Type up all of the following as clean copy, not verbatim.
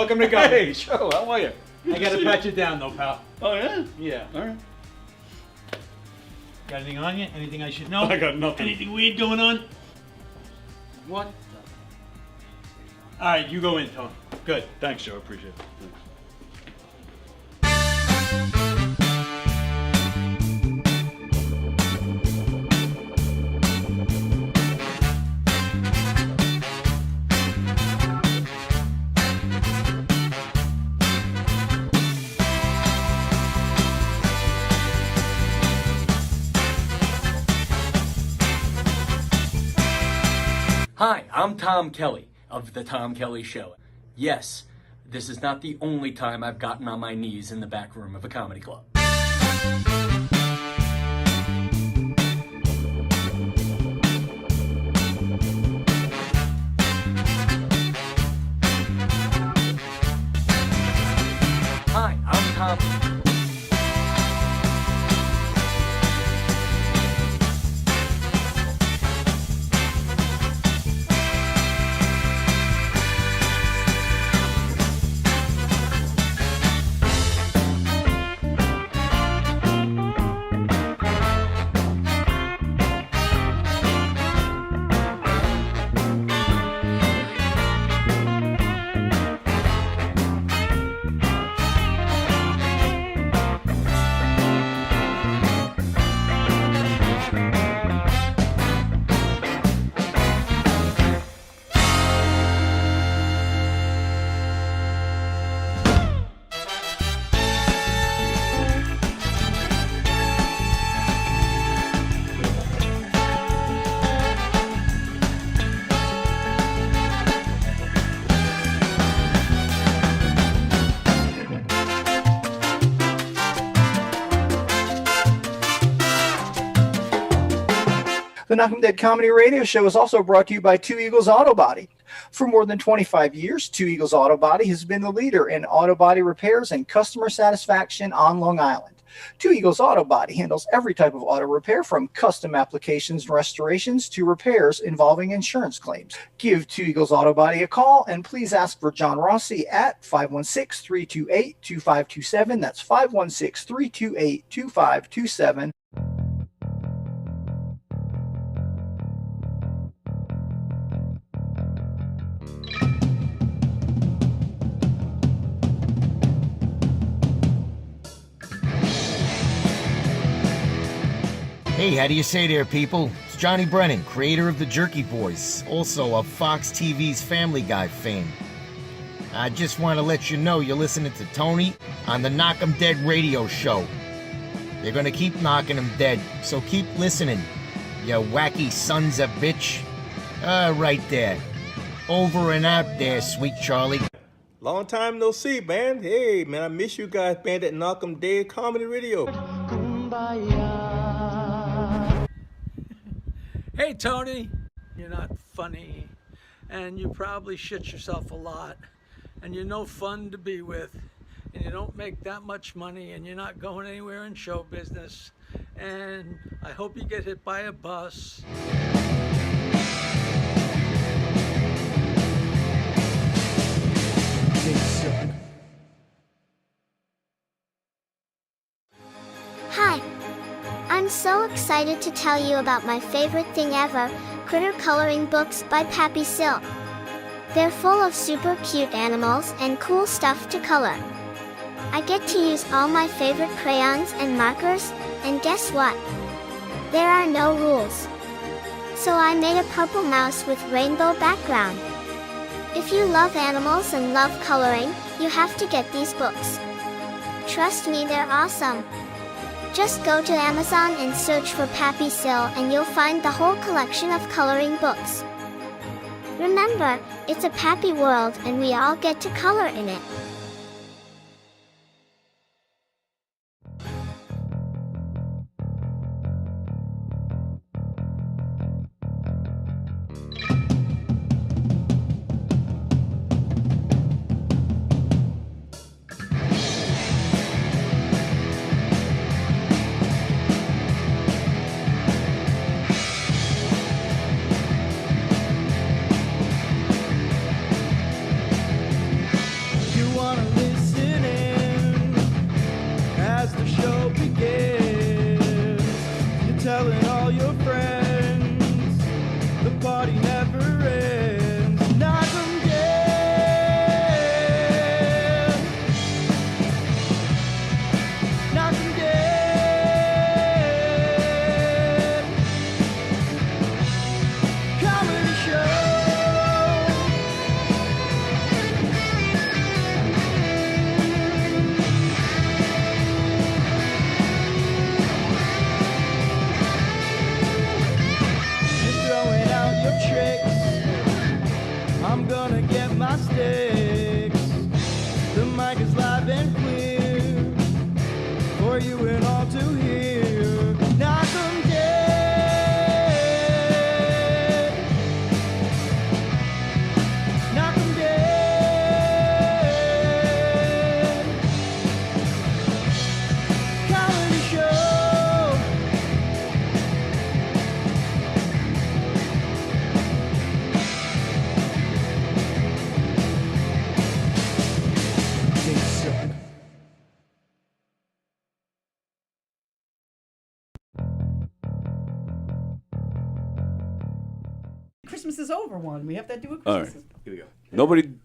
welcome to go. Hey, Joe, how are you? I gotta pat you down though, pal. Oh, yeah? Yeah. All right. Got anything on you? Anything I should know? I got nothing. Anything weird going on? What? All right, you go in, Tony. Good. Thanks, Joe. Appreciate it. Thanks. Hi, I'm Tom Kelly of The Tom Kelly Show. Yes, this is not the only time I've gotten on my knees in the back room of a comedy club. Hi, I'm Tom. The Knockem Dead Comedy Radio Show is also brought to you by Two Eagles Auto Body. For more than 25 years, Two Eagles Auto Body has been the leader in auto body repairs and customer satisfaction on Long Island. Two Eagles Auto Body handles every type of auto repair, from custom applications and restorations to repairs involving insurance claims. Give Two Eagles Auto Body a call and please ask for John Rossi at 516-328-2527. That's 516-328-2527. Hey, how do you say there, people? It's Johnny Brennan, creator of the Jerky Boys, also of Fox TV's Family Guy fame. I just want to let you know you're listening to Tony on the Knockem Dead radio show. They're gonna keep knocking them dead, so keep listening, you wacky sons of bitch. Right there. Over and out there, sweet Charlie. Long time no see, man. Hey, man, I miss you guys, man, at Knockem Dead Comedy Radio. Hey, Tony, you're not funny, and you probably shit yourself a lot, and you're no fun to be with, and you don't make that much money, and you're not going anywhere in show business, and I hope you get hit by a bus. Hi, I'm so excited to tell you about my favorite thing ever, critter coloring books by Pappy Silk. They're full of super cute animals and cool stuff to color. I get to use all my favorite crayons and markers, and guess what? There are no rules. So I made a purple mouse with rainbow background. If you love animals and love coloring, you have to get these books. Trust me, they're awesome. Just go to Amazon and search for Pappy Sill and you'll find the whole collection of coloring books. Remember, it's a Pappy world and we all get to color in it. telling all your friends. The party never ends. Knockem dead. Knockem dead. Comedy show. I'm gonna get my sticks. The mic is live and clear for you and all to hear. Knockem dead. Knockem dead. Comedy show. Christmas is over one. We have to do a All Christmas. right. Here we go.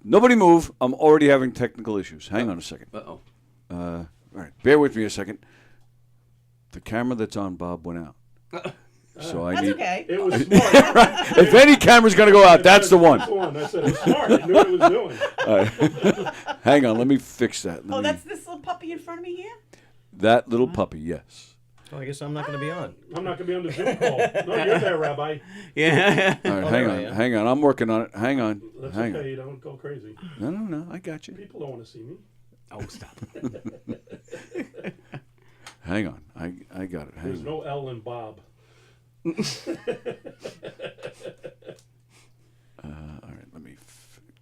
Nobody move. I'm already having technical issues. Hang on a second. Uh-oh. All right, bear with me a second. The camera that's on Bob went out. So I That's need. okay. It was smart. Right. If any camera's going to go out, that's the one. That's the one. I said it was smart. It knew what it was doing. All right. Hang on, let me fix that. Oh, that's this little puppy in front of me here? That little puppy, yes. Oh, I guess I'm not going to be on. I'm not going to be on the Zoom call. No, you're there, Rabbi. Yeah. All right, hang on. I'm working on it. Hang on. That's Hang okay. on. You don't go crazy. No, I got you. People don't want to see me. Oh, stop. Hang on. I got it. Hang There's on. no L in Bob. All right, let me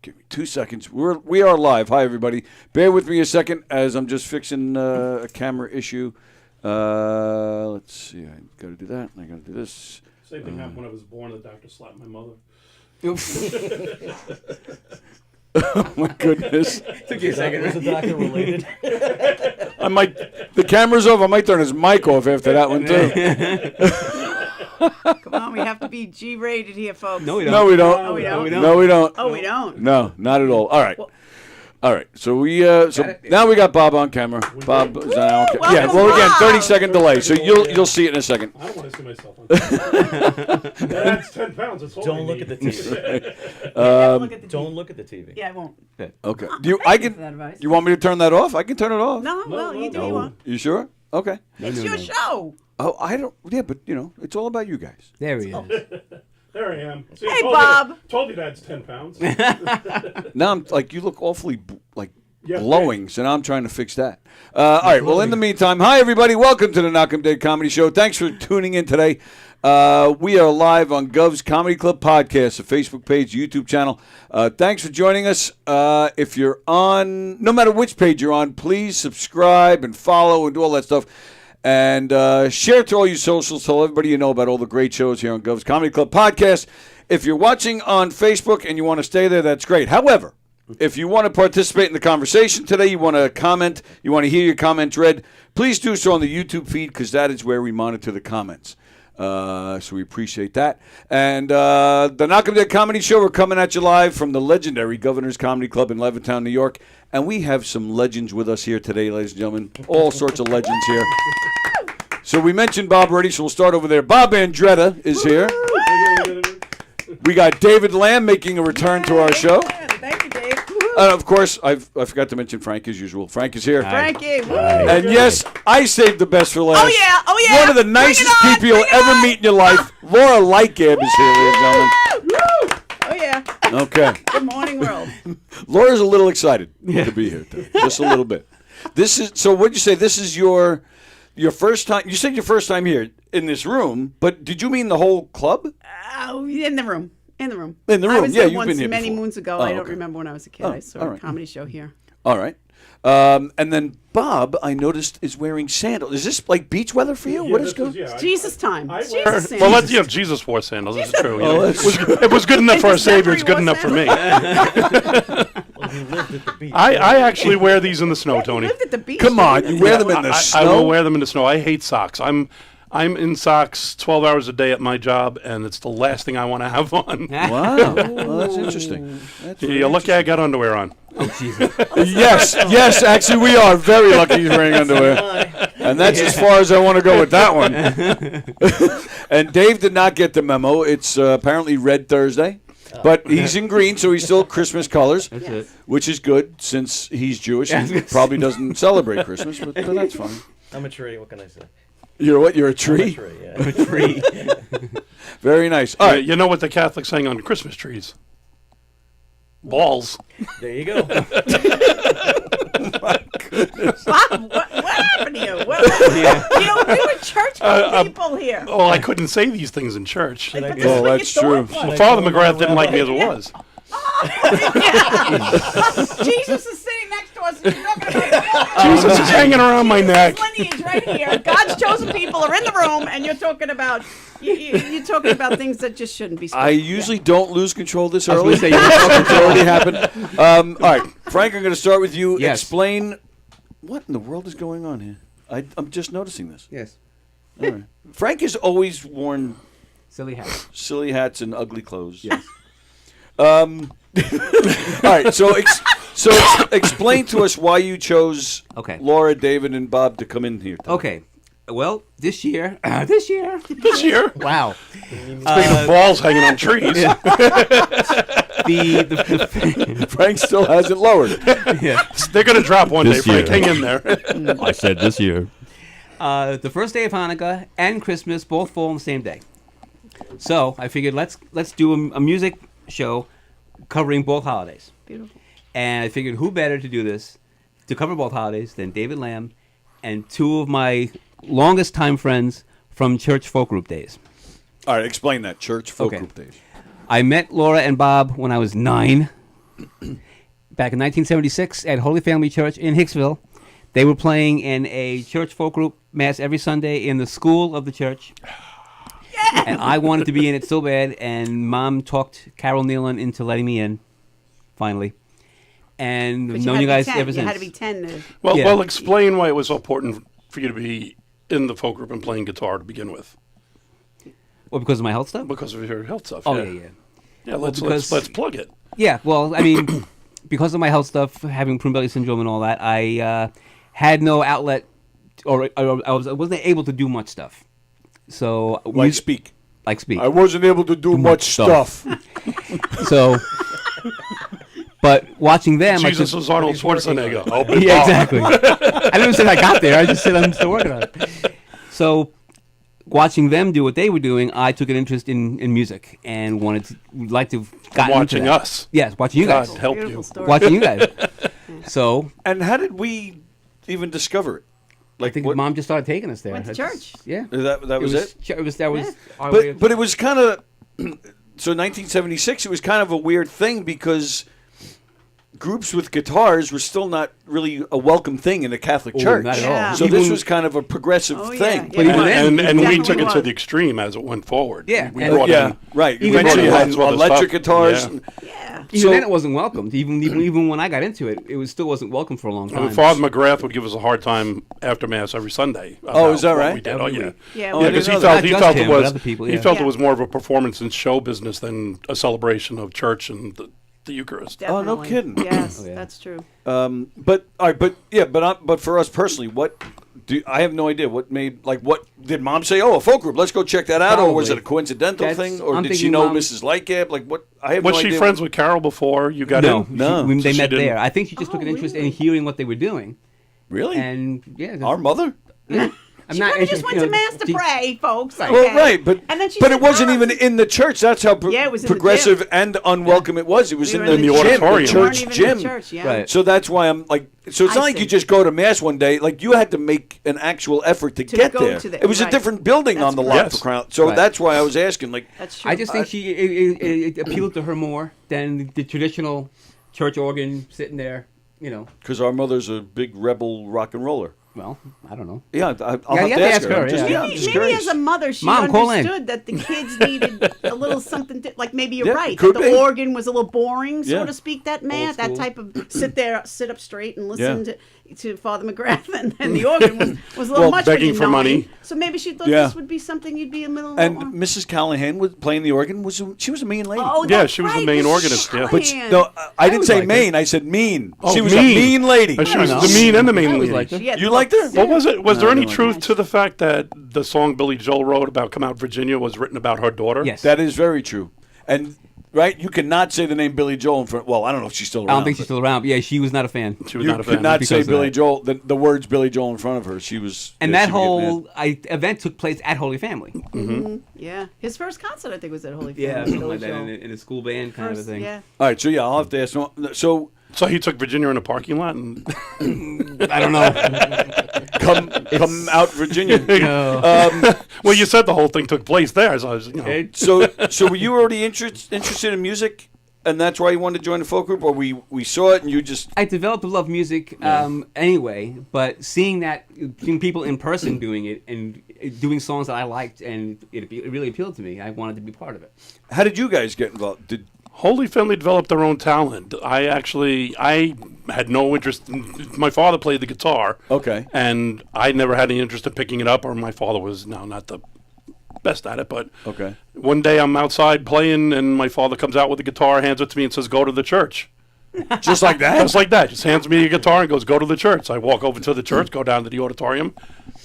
give me 2 seconds. We are live. Hi, everybody. Bear with me a second as I'm just fixing a camera issue. Let's see. I got to do that. I got to do this. Same thing happened when I was born. The doctor slapped my mother. Oh my goodness! Took you a second. Was the doctor related? I might. The camera's off. I might turn his mic off after that one too. Come on, we have to be G-rated here, folks. No, we don't. No, we don't. Oh, we don't? No, we don't. Oh, we don't. No, not at all. All right. Well- All right. So we now we got Bob on camera. Bob is on camera. Yeah. Welcome, Well, again, Bob. 30-second delay. So you'll see it in a second. I don't want to see myself on TV. That's 10 pounds. It's all Don't I look need. at the TV. Look at the Don't TV. look at the TV. Yeah, I won't. Okay. Oh, Do you? thank I you can. for that advice. You want me to turn that off? I can turn it off. No, well, you do what you want. You sure? Okay. It's your show. Oh, I don't. Yeah, but it's all about you guys. There he is. There I am. See, I Hey, told Bob. told you that's 10 pounds. Now I'm like, you look awfully Yeah, glowing, so now I'm trying to fix that. All right. Well, in the meantime, hi everybody. Welcome to the Knockem Dead Comedy Show. Thanks for tuning in today. We are live on Gov's Comedy Club podcast, a Facebook page, YouTube channel. Thanks for joining us. If you're on, no matter which page you're on, please subscribe and follow and do all that stuff. And share to all your socials. Tell everybody you know about all the great shows here on Gov's Comedy Club podcast. If you're watching on Facebook and you want to stay there, that's great. However, if you want to participate in the conversation today, you want to comment, you want to hear your comments read, please do so on the YouTube feed because that is where we monitor the comments. So we appreciate that. And the Knockem Dead Comedy Show, we're coming at you live from the legendary Governor's Comedy Club in Levittown, New York. And we have some legends with us here today, ladies and gentlemen. All sorts of legends here. So we mentioned Bob already, so we'll start over there. Bob Andretta is here. We got David Lamm making a return to our show. Thank you, Dave. Of course, I forgot to mention Frank as usual. Frank is here. Frankie. Woo. And yes, I saved the best for last. Oh, yeah. Oh, yeah. One of the Bring nicest it on. people you'll Bring it ever on. meet in your life. Laura Leitgab is here, ladies and gentlemen. Oh, yeah. Okay. Good morning, world. Laura's a little excited to be here today. Just a little bit. This is so. What'd you say? This is your first time. You said your first time here in this room, but did you mean the whole club? Oh, in the room. In the room. In the room. I was Yeah, there you've once been here many before. moons ago. Oh, I don't okay. remember when I was a kid. Oh, I saw all a right. comedy show here. All right. And then Bob, I noticed, is wearing sandals. Is this like beach weather for you? What is going? It's Jesus time. I It's wear- Jesus Well, Sandals. let's Jesus wore sandals. This is true. Oh, It was good enough for our Savior. It's good enough for me. I actually wear these in the snow, Tony. lived at the beach. Come on, you wear them in the I snow? will wear them in the snow. I hate socks. I'm in socks 12 hours a day at my job, and it's the last thing I want to have on. Wow. Well, that's interesting. You're lucky I got underwear on. Oh, Jesus. Yes, actually, we are very lucky he's wearing underwear. And that's as far as I want to go with that one. And Dave did not get the memo. It's apparently Red Thursday. But he's in green, so he's still Christmas colors, That's it. which is good since he's Jewish and probably doesn't celebrate Christmas, but that's fine. I'm a tree. What can I say? You're what? You're a tree? I'm a tree, yeah. I'm a tree. Very nice. All right. You know what the Catholics hang on Christmas trees? Balls. There you go. Bob, what happened to you? You know, we were church people here. Oh, I couldn't say these things in church. Well, that's true. Well, Father McGrath didn't like me as it was. Jesus is sitting next to us. And you're talking about Jesus is hanging around my neck. lineage right here. God's chosen people are in the room, and you're talking about you're talking about things that just shouldn't be. I usually don't lose control this I was early. gonna say, you were It's already happened. All right, Frank, I'm going to start with you. Yes. Explain what in the world is going on here. I'm just noticing this. Yes. All right. Frank has always worn Silly hat. silly hats and ugly clothes. Yes. All right, so explain to us why you chose Okay. Laura, David, and Bob to come in here today. Okay. Well, this year. This year? Wow. Speaking of balls hanging on trees. The Frank still hasn't lowered. yeah. They're going to drop one This day, Frank. year. Hang in there. I said this year. The first day of Hanukkah and Christmas both fall on the same day. So I figured let's do a music show covering both holidays. Beautiful. And I figured who better to do this, to cover both holidays, than David Lamm and two of my longest time friends from church folk group days. All right, explain that. Church folk Okay. group days. I met Laura and Bob when I was 9, back in 1976 at Holy Family Church in Hicksville. They were playing in a church folk group mass every Sunday in the school of the church. And I wanted to be in it so bad, and Mom talked Carol Nealon into letting me in, finally. And But I've known you guys ever You since. had to be 10 to. Well, Yeah. well, explain why it was so important for you to be in the folk group and playing guitar to begin with. Well, because of my health stuff? Because of your health stuff. Oh, yeah. yeah. Yeah, let's plug it. Yeah, well, I mean, because of my health stuff, having prune belly syndrome and all that, I had no outlet, or I wasn't able to do much stuff. So Like speak. Like speak. I wasn't able to do much stuff. So, but watching them, Jesus was Arnold Schwarzenegger. Oh, big yeah, ball. exactly. I never said I got there. I just said I'm still working on it. So, watching them do what they were doing, I took an interest in music and would like to get Watching into that. us. Yes, watching you God guys. help Beautiful you. story. Watching you guys. So, And how did we even discover it? I think what- Mom just started taking us there. Went to That's- church. Yeah. That was it? That was our way of- But it was kind of so 1976. It was kind of a weird thing because groups with guitars were still not really a welcome thing in the Catholic Oh, Church. not at all. Yeah. So Even- this was kind of a progressive Oh, yeah, thing. yeah. But even then- And we Definitely took it to was. the extreme as it went forward. Yeah, We and- brought Yeah, in- right. Even Eventually, you then- had Lots of other electric stuff. guitars. Yeah. and- Yeah. Even So- then, it wasn't welcomed. Even when I got into it, it still wasn't welcome for a long time. Father McGrath would give us a hard time after Mass every Sunday. Oh, is that about what right? we did. Oh, Every yeah. week. Yeah, Oh, we I Yeah, did. because he know felt that. he Not felt just it him, but was other people, he yeah. felt Yeah. it was more of a performance in show business than a celebration of church and the Eucharist. Oh, no Definitely. kidding. Yes, Oh, yeah. that's true. But all right, but for us personally, I have no idea what did Mom say? Oh, a folk group. Let's go check that out, or was it Probably. a coincidental That's- thing, or I'm did she thinking know Mom- Mrs. Leitgab? Like what? I have Was no she idea. friends with Carol before you got No, in? No. they So met she didn't- there. I think she just took an interest in hearing what they were doing. Really? And yeah, Our mother? I'm She not. probably just went to mass to she- pray, folks. Right. Well, okay? right, but And then she but said, it wasn't "Ah." even in the church. That's how Yeah, it was in the progressive gym. and unwelcome it was. It was We in were the, in the gym, auditorium. the We church weren't even in gym. the church, yeah. Right. So that's why I'm like. So it's I not like see. you just go to mass one day. Like you had to make an actual effort to get go there. to the- It was a right. different building That's on the correct. lot Yes. for Crown. So Right. that's why I was asking. Like, That's true. I just think it appealed to her more than the traditional church organ sitting there. You know. because our mother's a big rebel rock and roller. Well, I don't know. Yeah, I'll Yeah, have you to ask her. I'm just, yeah. I'm Maybe, just maybe curious. as a mother, she Mom, call in. understood that the kids needed a little something. Like maybe you're Yeah, right. could That the be. organ was a little boring, so Yeah. to speak. That man, that school. type of sit up straight and listen Yeah. to. to Father McGrath, and the organ was a little Well, much begging when you're for money. 9. So maybe she thought Yeah. this would be something you'd be a little And more. Mrs. Callahan was playing the organ. She was a mean lady. Oh, Yeah, that's she was the right, main Mrs. organist, yeah. But Callahan. no, I didn't was say like mean. I said mean. Oh, She was a mean lady. She was know. the mean and the main I always lady. liked her. She had You liked her? looks. What was it? Was there I any don't like truth to the fact that the song Billy Joel wrote about "Come Out Virginia" was written about her daughter? Yes. That is very true. And right, you cannot say the name Billy Joel in front. Well, I don't know if she's still around. I don't think she's but still around. But yeah, she was not a fan. She was You not a could fan. not because say of Billy that. Joel. The words Billy Joel in front of her. She was. And yeah, that she would get whole event took place at Holy Family. Yeah, his first concert I think was at Holy Family. Yeah, something Billy like that Joel. in a school band kind of a First, thing. yeah. mad. All right, so yeah, I'll have to ask. So So he took Virginia in a parking lot and I don't know. come out, Virginia. well, you said the whole thing took place there. So I was, So were you already interested in music, and that's why you wanted to join the folk group, or we saw it and you just? I developed a love of music anyway, but seeing people in person doing it and doing songs that I liked, and it really appealed to me. I wanted to be part of it. How did you guys get involved? Holy Family developed their own talent. I had no interest. My father played the guitar. Okay. And I never had any interest in picking it up, or my father was not the best at it. But Okay. one day I'm outside playing, and my father comes out with the guitar, hands it to me, and says, "Go to the church." Just like that? Just like that. Just hands me a guitar and goes, "Go to the church." So I walk over to the church, go down to the auditorium.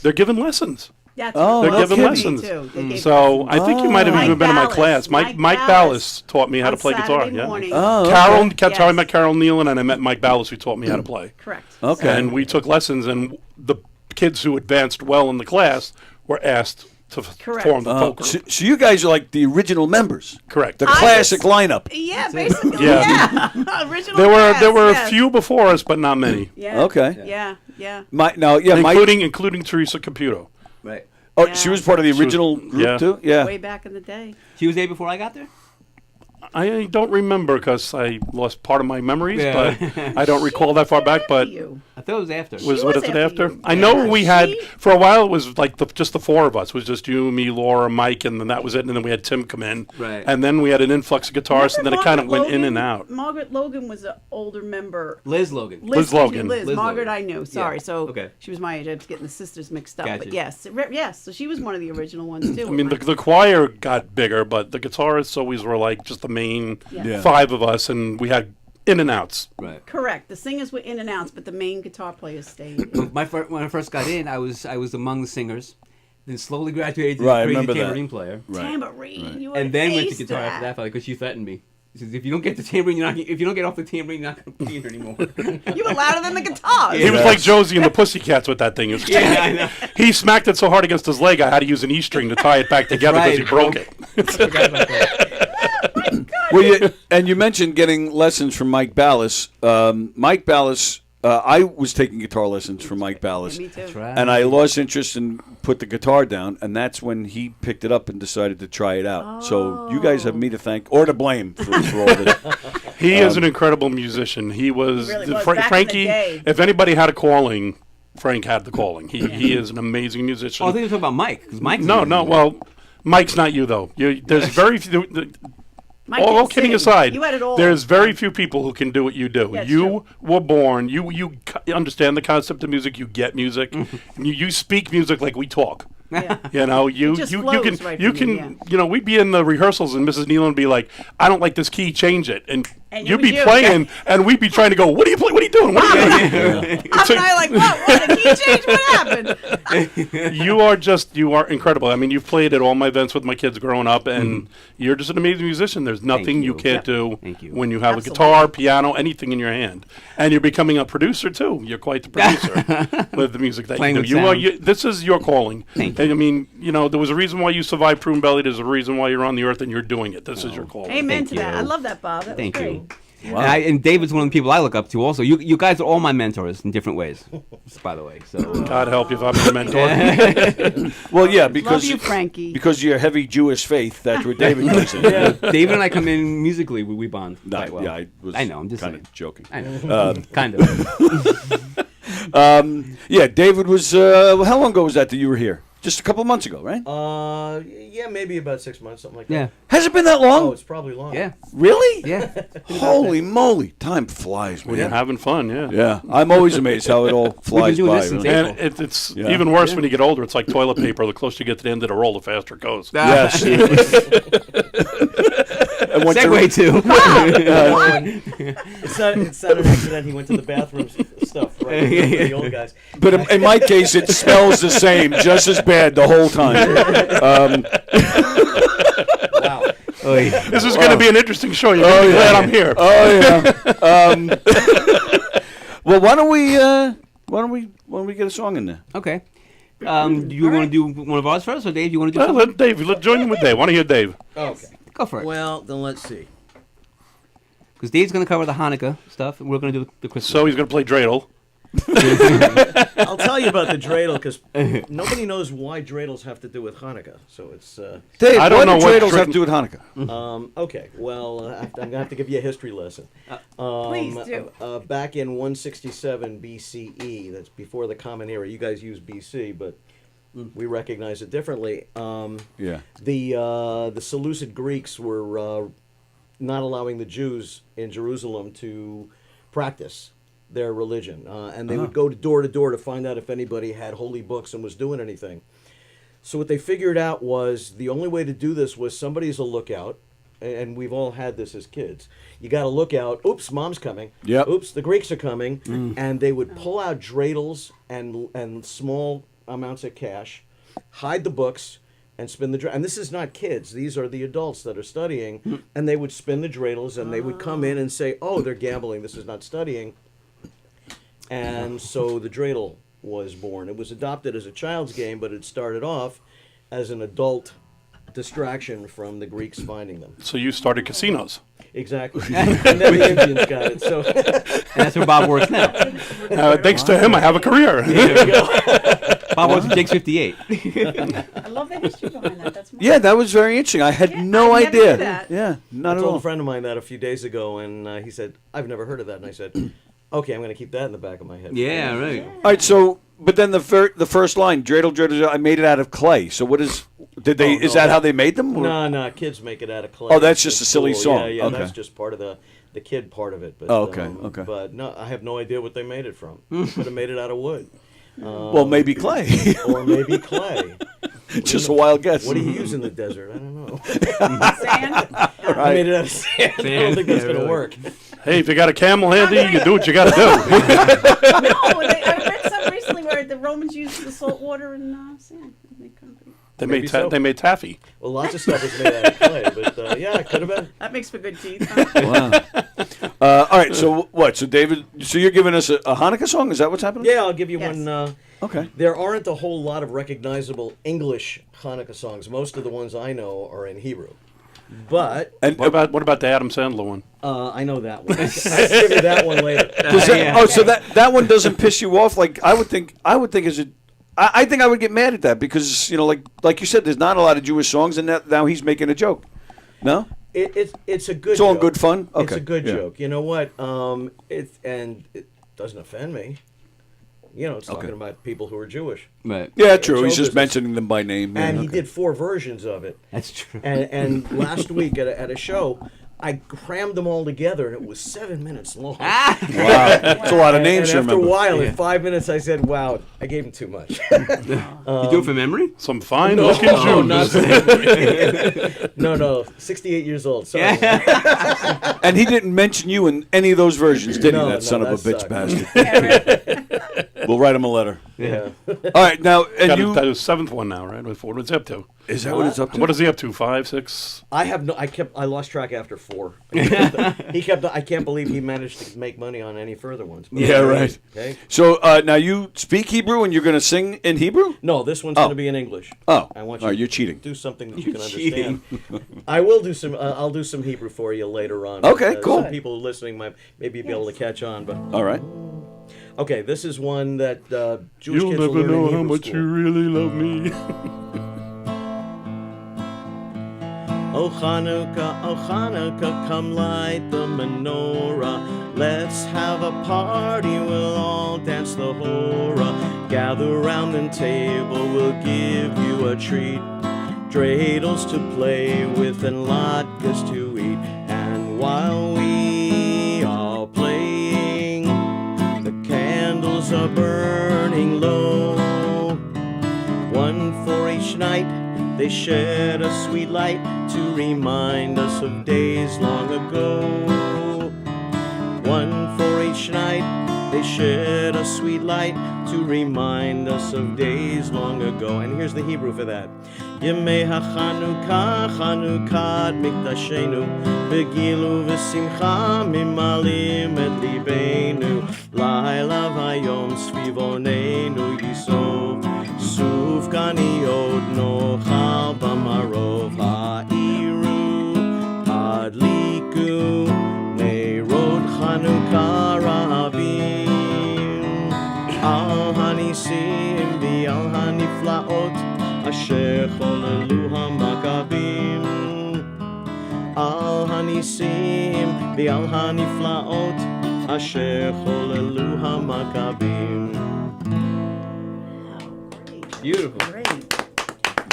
They're giving lessons. That's They're well, giving me lessons. too. They gave So I think you might have Mike even been in my Ballas. class. Mike Ballas taught me how on to play guitar. Saturday Yeah. morning. Oh, Carol, okay. that's how I Yes. met Carol Nealon, and I met Mike Ballas, who taught me how to play. Correct. Okay. And we took lessons, and the kids who advanced well in the class were asked to Correct. form the folk group. So you guys are like the original members. Correct. The classic lineup. Yeah, basically. Yeah. Yeah. Original. There were cast, a few before us, but not many. Yeah. Okay. Yeah. Yeah. Including Teresa Caputo. Right. Oh, Yeah. she was part of the original group yeah. too. Yeah. Way back in the day. She was there before I got there? I don't remember because I lost part of my memories, Yeah. but I don't recall that far back. But I thought it was after. was it after? you. I know Yeah. we had for a while. It was like just the four of us. It was just you, me, Laura, Mike, and then that was it. And then we had Tim come in, Right. And then we had an influx of guitarists, and then it kind of went in and out. Margaret Logan was an older member. Liz Logan. Liz Logan. Liz. Liz Margaret, Logan. I knew. Sorry. Yeah. So Okay. she was my age. I was getting the sisters mixed up. Gotcha. But yes. So she was one of the original ones too. I mean, the choir got bigger, but the guitarists always were like just the main Yeah. five of us, and we had in and outs. Right. Correct. The singers were in and outs, but the main guitar players stayed. When I first got in, I was among the singers, then slowly graduated to Right, I crazy remember that. tambourine player, Tambourine. You were and then went to ace guitar after that because she threatened me. She says, "If you don't get the tambourine, if you don't get off the tambourine, you're not going to be here anymore." You were louder than the guitar. He was like Josie and the Pussycats with that thing. It was Yeah, I know. He smacked it so hard against his leg, I had to use an E string to tie it back together because he right, broke it. Well, you mentioned getting lessons from Mike Ballas. Mike Ballas. I was taking guitar lessons from Mike Ballas, Me too. and I lost interest and put the guitar down, and that's when he picked it up and decided to try it out. So you guys have me to thank or to blame for all this. He is an incredible musician. He was, He really was. Fra- Back in the Frankie. day. If anybody had a calling, Frank had the calling. He is an amazing musician. Oh, I think you're talking about Mike, because Mike's No. Well, Mike's not you though. There's very few. Mike All can kidding sing. aside, You had it all. there's very few people who can do what you do. Yeah, it's You were born. You understand the concept of music. You get music. You speak music like we talk. Yeah. You know, It you just can flows right you from can you, yeah. you know, we'd be in the rehearsals and Mrs. Nealon would be like, "I don't like this key, change it," and And you'd it be was you. playing, and we'd be trying to go, "What are you playing? What are you doing? What are you doing?" I'm not like, what? Did he change? What happened? You are incredible. I mean, you've played at all my events with my kids growing up, and you're just an amazing musician. There's nothing you you. can't do Thank you. when you have Absolutely. a guitar, piano, anything in your hand, and you're becoming a producer too. You're quite the producer with the music that Playing you with do. sound. This is your calling. Thank I mean, you know, there was a reason why you survived Prune Belly. There's a reason why you're on the earth, and you're doing it. This is your calling. Amen Thank to that. you. I love that, Bob. That Thank was great. you. And David's one of the people I look up to also. You guys are all my mentors in different ways, just by the way. So God help you if I'm your mentor. Well, yeah, because Love you, Frankie. because you're heavy Jewish faith. That's where David comes in. David and I come in musically. We bond No, quite well. yeah, I know. I'm just kind saying. of joking. I know. Kind of. Yeah, David was. How long ago was that you were here? Just a couple of months ago, right? Yeah, maybe about 6 months, something like Yeah. that. Has it been that long? Oh, it's probably long. Yeah. Really? Yeah. Holy moly. Time flies, man. When you're having fun, yeah. Yeah. I'm always amazed how it all flies doing by. this since really. And it's Yeah. even worse when you get older. It's like toilet paper. The closer you get to the end of the roll, the faster it goes. Yes. And once Segue you're- It's not an accident. He went to the bathroom stuff, right? The old guys. But in my case, it smells the same, just as bad the whole time. Wow. This is going to be an interesting show. You're going to be glad I'm here. Oh yeah. Well, why don't we get a song in there? Okay. Do you want to do one of ours first, or Dave? You want to do something? Let Dave. Let's join him with Dave. Want to hear Dave? Okay. Go for it. Well, then let's see. Because Dave's going to cover the Hanukkah stuff, and we're going to do the Christmas. So he's going to play dreidel. I'll tell you about the dreidel because nobody knows why dreidels have to do with Hanukkah. So it's. Dave, I don't why know do what dreidels have to do with Hanukkah? Okay, well, I'm going to have to give you a history lesson. Please do. Back in 167 BCE, that's before the Common Era. You guys use BC, but we recognize it differently. Yeah. The Seleucid Greeks were not allowing the Jews in Jerusalem to practice their religion, and they would go to door to find out if anybody had holy books and was doing anything. So what they figured out was the only way to do this was somebody's a lookout, and we've all had this as kids. You got to look out. Oops, mom's coming. Yep. Oops, the Greeks are coming, and they would pull out dreidels and small amounts of cash, hide the books, and spin the dreidels. And this is not kids; these are the adults that are studying, and they would spin the dreidels, and they would come in and say, "Oh, they're gambling. This is not studying." And so the dreidel was born. It was adopted as a child's game, but it started off as an adult distraction from the Greeks finding them. So you started casinos. Exactly. And then the Indians got it. So And that's where Bob works now. Thanks to him, I have a career. there you go. Bob works at Jake's 58. I love the history behind that. That's Yeah, that was very interesting. I had no I never idea. knew that. Yeah, not I at told all. a friend of mine that a few days ago, and he said, "I've never heard of that." And I said, "Okay, I'm going to keep that in the back of my head." Yeah, right. All right, so but then the first line, dreidel, dreidel, I made it out of clay. So what is? Did they? Oh, is no, that how they made them? or- No, kids make it out of clay. Oh, that's It's just a silly cool. song. Yeah, Okay. that's just part of the kid part of it. But, Oh, okay, okay. But no, I have no idea what they made it from. Could have made it out of wood. Well, maybe clay. Or maybe clay. Just a wild guess. What do you use in the desert? I don't know. Sand. I made it out of sand. I don't think that's going to work. Hey, if you got a camel handy, you do what you got to do. No, I read some recently where the Romans used the salt water and sand. They concrete. Maybe so. They made taffy. Well, lots of stuff is made out of clay, but yeah, it could have been. That makes for good teeth. Huh? Wow. All right, so what? So David, so you're giving us a Hanukkah song? Is that what's happening? Yeah, I'll give you Yes. one. Okay. There aren't a whole lot of recognizable English Hanukkah songs. Most of the ones I know are in Hebrew. But And What about the Adam Sandler one? I know that one. I'll give you that one later. does that, oh, so that one doesn't piss you off? Like I would think is it? I think I would get mad at that because like you said, there's not a lot of Jewish songs, and now he's making a joke. No. It's a good. It's all in joke. good fun? It's Okay, a good yeah. joke. You know what? It doesn't offend me. It's talking about people who are Jewish. Right. Yeah, true. Show He's just business. mentioning them by name. Yeah, And he okay. did 4 versions of it. That's true. And last week at a show, I crammed them all together, and it was 7 minutes long. Wow, that's a lot of names to And after a remember. while, in 5 minutes, I said, "Wow, I gave him too much." You do it from memory? Some fine looking Jews. No, 68 years old. Sorry. And he didn't mention you in any of those versions, did he? No, That son of a that bitch sucked. bastard. We'll write him a letter. Yeah. All right, now and you. That was 7th one now, right? What's he up to? Is that what it's up to? What is he up to? 5, 6? I lost track after 4. I can't believe he managed to make money on any further ones. But Yeah, right. Okay. So now you speak Hebrew and you're going to sing in Hebrew? No, this one's going to be in English. Oh, I want all right, you you're to cheating. do something that you can cheating. understand. I will do some. I'll do some Hebrew for you later on. Okay, cool. Some people listening might maybe be able to catch on, but All right. okay, this is one that Jewish You'll kids will never learn in know Hebrew how much school. you really love me. Oh Hanukkah, come light the menorah. Let's have a party, we'll all dance the hora. Gather round the table, we'll give you a treat. Dreidels to play with and latkes to eat. And while we are playing, the candles are burning low. One for each night, they shed a sweet light to remind us of days long ago. One for each night, they shed a sweet light to remind us of days long ago. And here's the Hebrew for that. Yemei HaChanukah, Chanukah Mikdashenu, Begilu v'simcha mimalim et libeinu, Laila v'ayom svivoneinu yisov, Suv ganiyot nochal b'marov ha'iru, Hadliku neirot Chanukah rabim, Al hanisim v'al haniflaot, Asher cholelu hamakabim, Al hanisim v'al haniflaot, Asher cholelu hamakabim. Beautiful.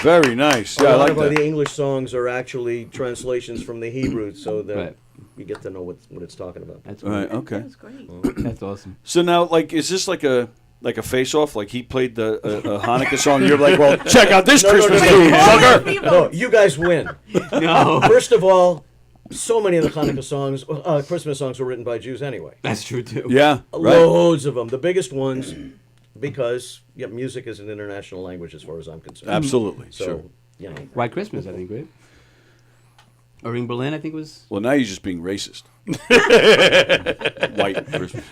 Very nice. Yeah, A I lot like of that. the English songs are actually translations from the Hebrew, so that you get to know what it's talking about. That's Right. Okay. That's great. That's awesome. So now, like, is this like a face-off? Like he played the a Hanukkah song, you're like, well, check out this Christmas tune, sucker. No, you guys win. No. First of all, so many of the Hanukkah songs, Christmas songs, were written by Jews anyway. That's true too. Yeah, right. Loads of them. The biggest ones, because music is an international language as far as I'm concerned. Absolutely, So, sure. you know. White Christmas, I think, right? Or in Berlin, I think it was. Well, now you're just being racist. White Christmas.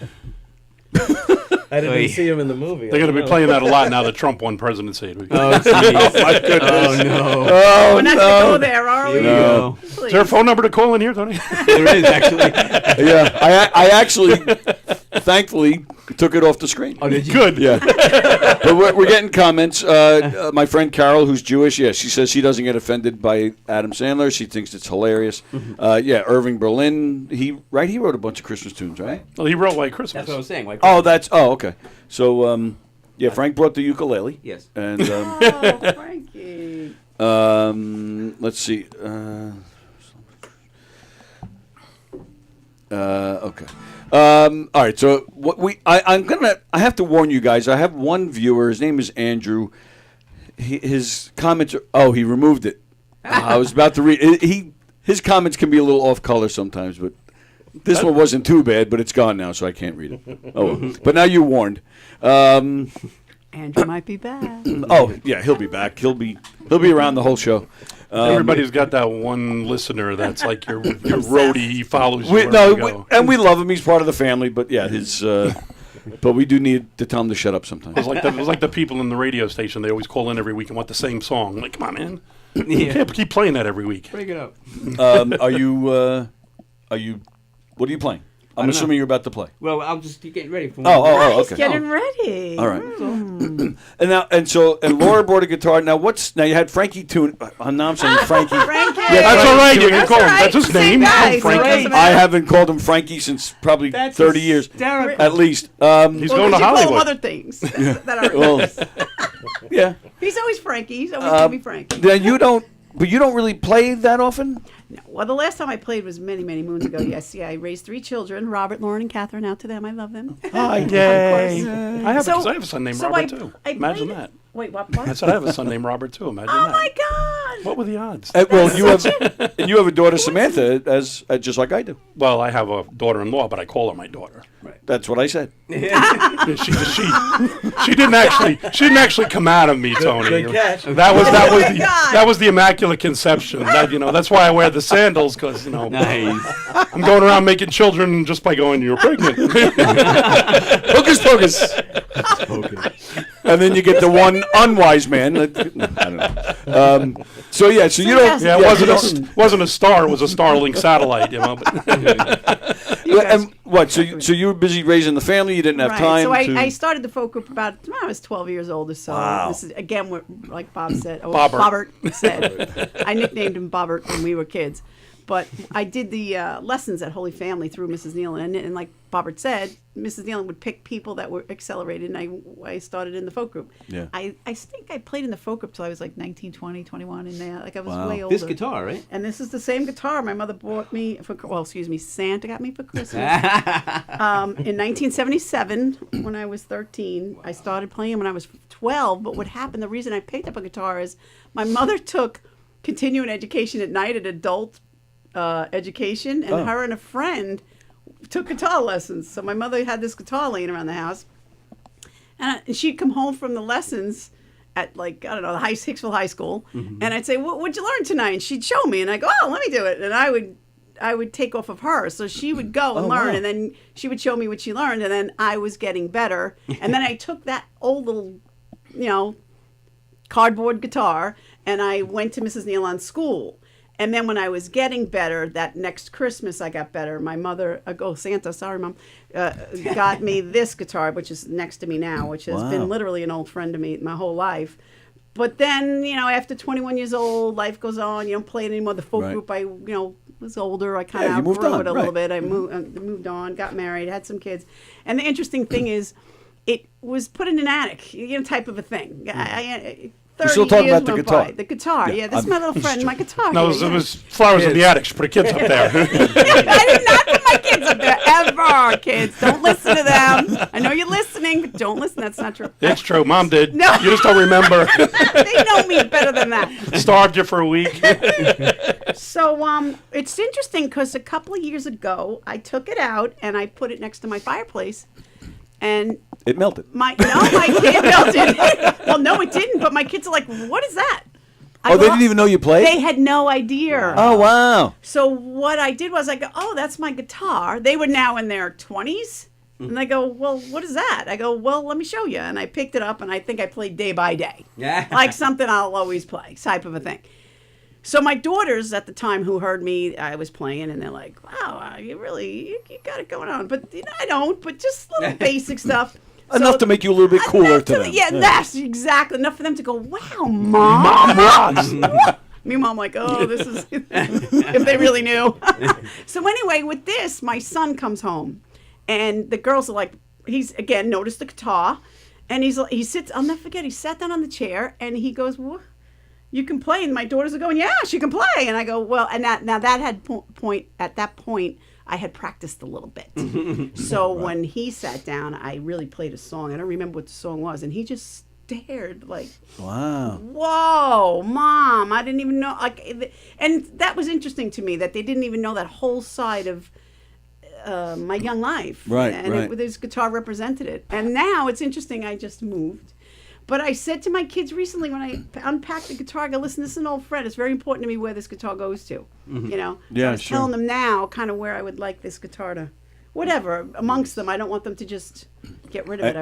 I didn't even see him in the movie. They're going to be playing that a lot now that Trump won presidency. Oh, Oh, my goodness. Oh, no. Oh, We're not no. going to go there, are we? No. Is there a phone number to call in here, Tony? There is, actually. Yeah, I actually, thankfully, took it off the screen. Oh, did you? Good. Yeah. But we're getting comments. My friend Carol, who's Jewish, she says she doesn't get offended by Adam Sandler. She thinks it's hilarious. Irving Berlin, he wrote a bunch of Christmas tunes, right? Well, he wrote White Christmas. That's what I was saying. White Christmas. Okay. So, Frank brought the ukulele. Yes. And Oh, Frankie. let's see. Okay. All right. So what I have to warn you guys. I have one viewer. His name is Andrew. His comments are. He removed it. I was about to read. His comments can be a little off color sometimes, but this one wasn't too bad. But it's gone now, so I can't read it. Oh, but now you're warned. Andrew might be back. Oh yeah, he'll be back. He'll be around the whole show. Everybody's got that one listener that's like your roadie. He follows you We wherever you go. we love him. He's part of the family. But yeah, but we do need to tell him to shut up sometimes. It was like the people in the radio station. They always call in every week and want the same song. I'm like, come on, man. You can't keep playing that every week. Break it up. Are you? What are you playing? I'm assuming you're about to play. Well, I'll just be getting ready for He's okay. getting ready. All right. And Laura brought a guitar. Now you had Frankie tune. Now I'm saying Frankie. Frankie. That's all right. You can That's call him. right. That's his Same name. guy, Oh, Frankie. so it doesn't I matter. haven't called him Frankie since probably 30 years, hysterical. at least. He's Well, going to you call him Hollywood. other things that are Well, yeah. He's always Frankie. He's always going to be Frankie. Then you don't really play that often. No. Well, the last time I played was many, many moons ago. Yes, yeah. I raised 3 children: Robert, Lauren, and Catherine. Out to them, I love them. Hi, Of yay. course. I have So- a son named so Robert, I- too. I Imagine played- that. Wait, what? I said I have a son named Robert, too. Imagine Oh that. my God! What were the odds? Well, you have a daughter Samantha, as just like I do. Well, I have a daughter-in-law, but I call her my daughter. That's what I said. She didn't actually come out of me, Tony. Good catch. That was the immaculate conception. That's why I wear the sandals, because Nice. I'm going around making children just by going, you're pregnant. Hocus pocus. And then you get the one unwise man. I don't know. So yeah, so you don't. Yeah, it wasn't a star. It was a Starlink satellite. You know. But And what? So you were busy raising the family. You didn't have time. So to... I started the folk group about when I was 12 years old or so. Wow. This is again what, like Bob said. Bobbert. Said. I nicknamed him Bobbert when we were kids. But I did the lessons at Holy Family through Mrs. Nealon, and like Bobbert said, Mrs. Nealon would pick people that were accelerated, and I started in the folk group. Yeah. I think I played in the folk group till I was like 19, 20, 21, and like I was way older. This guitar, right? And this is the same guitar my mother bought me Santa got me for Christmas. In 1977, when I was 13, I started playing when I was 12. But what happened? The reason I picked up a guitar is my mother took continuing education at night at adult education, and her and a friend took guitar lessons. So my mother had this guitar laying around the house, and she'd come home from the lessons at like, I don't know, Hicksville High School, and I'd say, what'd you learn tonight? And she'd show me, and I go, oh, let me do it. And I would take off of her. So she would go and learn, and then she would show me what she learned, and then I was getting better. And then I took that old little, cardboard guitar, and I went to Mrs. Nealon's school. And then when I was getting better, that next Christmas I got better. My mother, Santa, sorry, Mom, got me this guitar, which is next to me now, which has been literally an old friend to me my whole life. But then, after 21 years old, life goes on. You don't play it anymore. The folk group, I was older. I kind of outgrew it a little bit. I moved on, got married, had some kids. And the interesting thing is, it was put in an attic, type of a thing. We're still talking about the guitar. The guitar, this is my little friend, my guitar. No, it was flowers in the attic. She put her kids up there. I did not put my kids up there, ever. Kids, don't listen to them. I know you're listening, but don't listen. That's not true. It's true. Mom did. No. You just don't remember. They know me better than that. Starved you for a week. So it's interesting because a couple of years ago, I took it out and I put it next to my fireplace. And it melted. My kid melted. Well, no, it didn't. But my kids are like, "What is that?" They didn't even know you played? They had no idea. Oh, wow. So what I did was I go, "Oh, that's my guitar." They were now in their 20s, and they go, "Well, what is that?" I go, "Well, let me show you." And I picked it up, and I think I played Day by Day, like something I'll always play, type of a thing. So my daughters at the time who heard me, I was playing, and they're like, wow, you got it going on. But I don't, but just little basic stuff. Enough to make you a little bit cooler to them. Yeah, that's exactly. Enough for them to go, wow, Mom. Mom rocks. Meanwhile, I'm like, oh, this is, if they really knew. So anyway, with this, my son comes home, and the girls are like, he's, again, noticed the guitar, and he sits, I'll never forget, he sat down on the chair, and he goes, what? You can play, and my daughters are going, yeah, she can play, and I go, well, and at that point, I had practiced a little bit. So when he sat down, I really played a song. I don't remember what the song was, and he just stared like, wow, whoa, Mom, I didn't even know. And that was interesting to me that they didn't even know that whole side of my young life. Right, and this guitar represented it. And now it's interesting. I just moved. But I said to my kids recently when I unpacked the guitar, I go, listen, this is an old friend. It's very important to me where this guitar goes to, Yeah, so I was telling them now kind of where I would like this guitar to, whatever, amongst them. I don't want them to just get rid of it.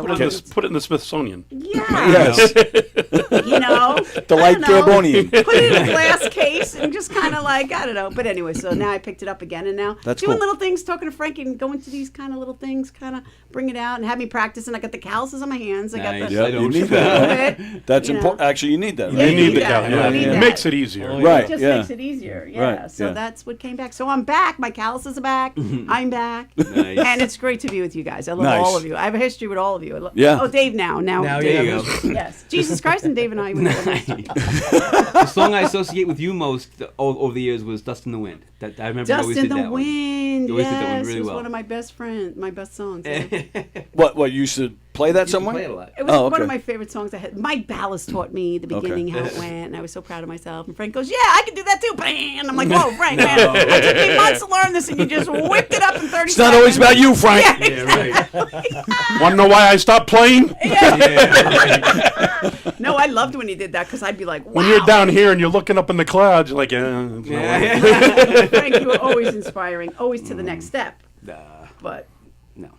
Put it in the Smithsonian. Yes. The Leitgab. Put it in a glass case and just kind of like, I don't know. But anyway, so now I picked it up again, and now that's doing cool. little things, talking to Frankie and going to these kind of little things, kind of bring it out and have me practice. And I got the calluses on my hands. I got the you need that. That's important. Actually, you need that. You need the calluses. It makes it easier. It just makes it easier. Yeah. Right. So that's what came back. So I'm back. My calluses are back. I'm back. Nice. And it's great to be with you guys. I love all of you. I have a history with all of you. Yeah. Oh, Dave now. Now Dave. there you go. Yes. Jesus Christ and Dave and I. The song I associate with you most over the years was "Dust in the Wind." That I remember. Dust always in did the that Wind. One. You always did that one Yes, really it was well. one of my best songs. Yeah. What you used to play that somewhere? Play it a lot. It was one of my favorite songs I had. Mike Ballas taught me the beginning how it went, and I was so proud of myself. And Frank goes, yeah, I can do that too. And I'm like, whoa, Frank, man. I took me months to learn this, and you just whipped it up in 30 seconds. It's not always about you, Frank. Yeah, exactly. Want to know why I stopped playing? No, I loved when he did that, because I'd be like, wow. When you're down here and you're looking up in the clouds, you're like, Frank, you were always inspiring, always to the next step. But no.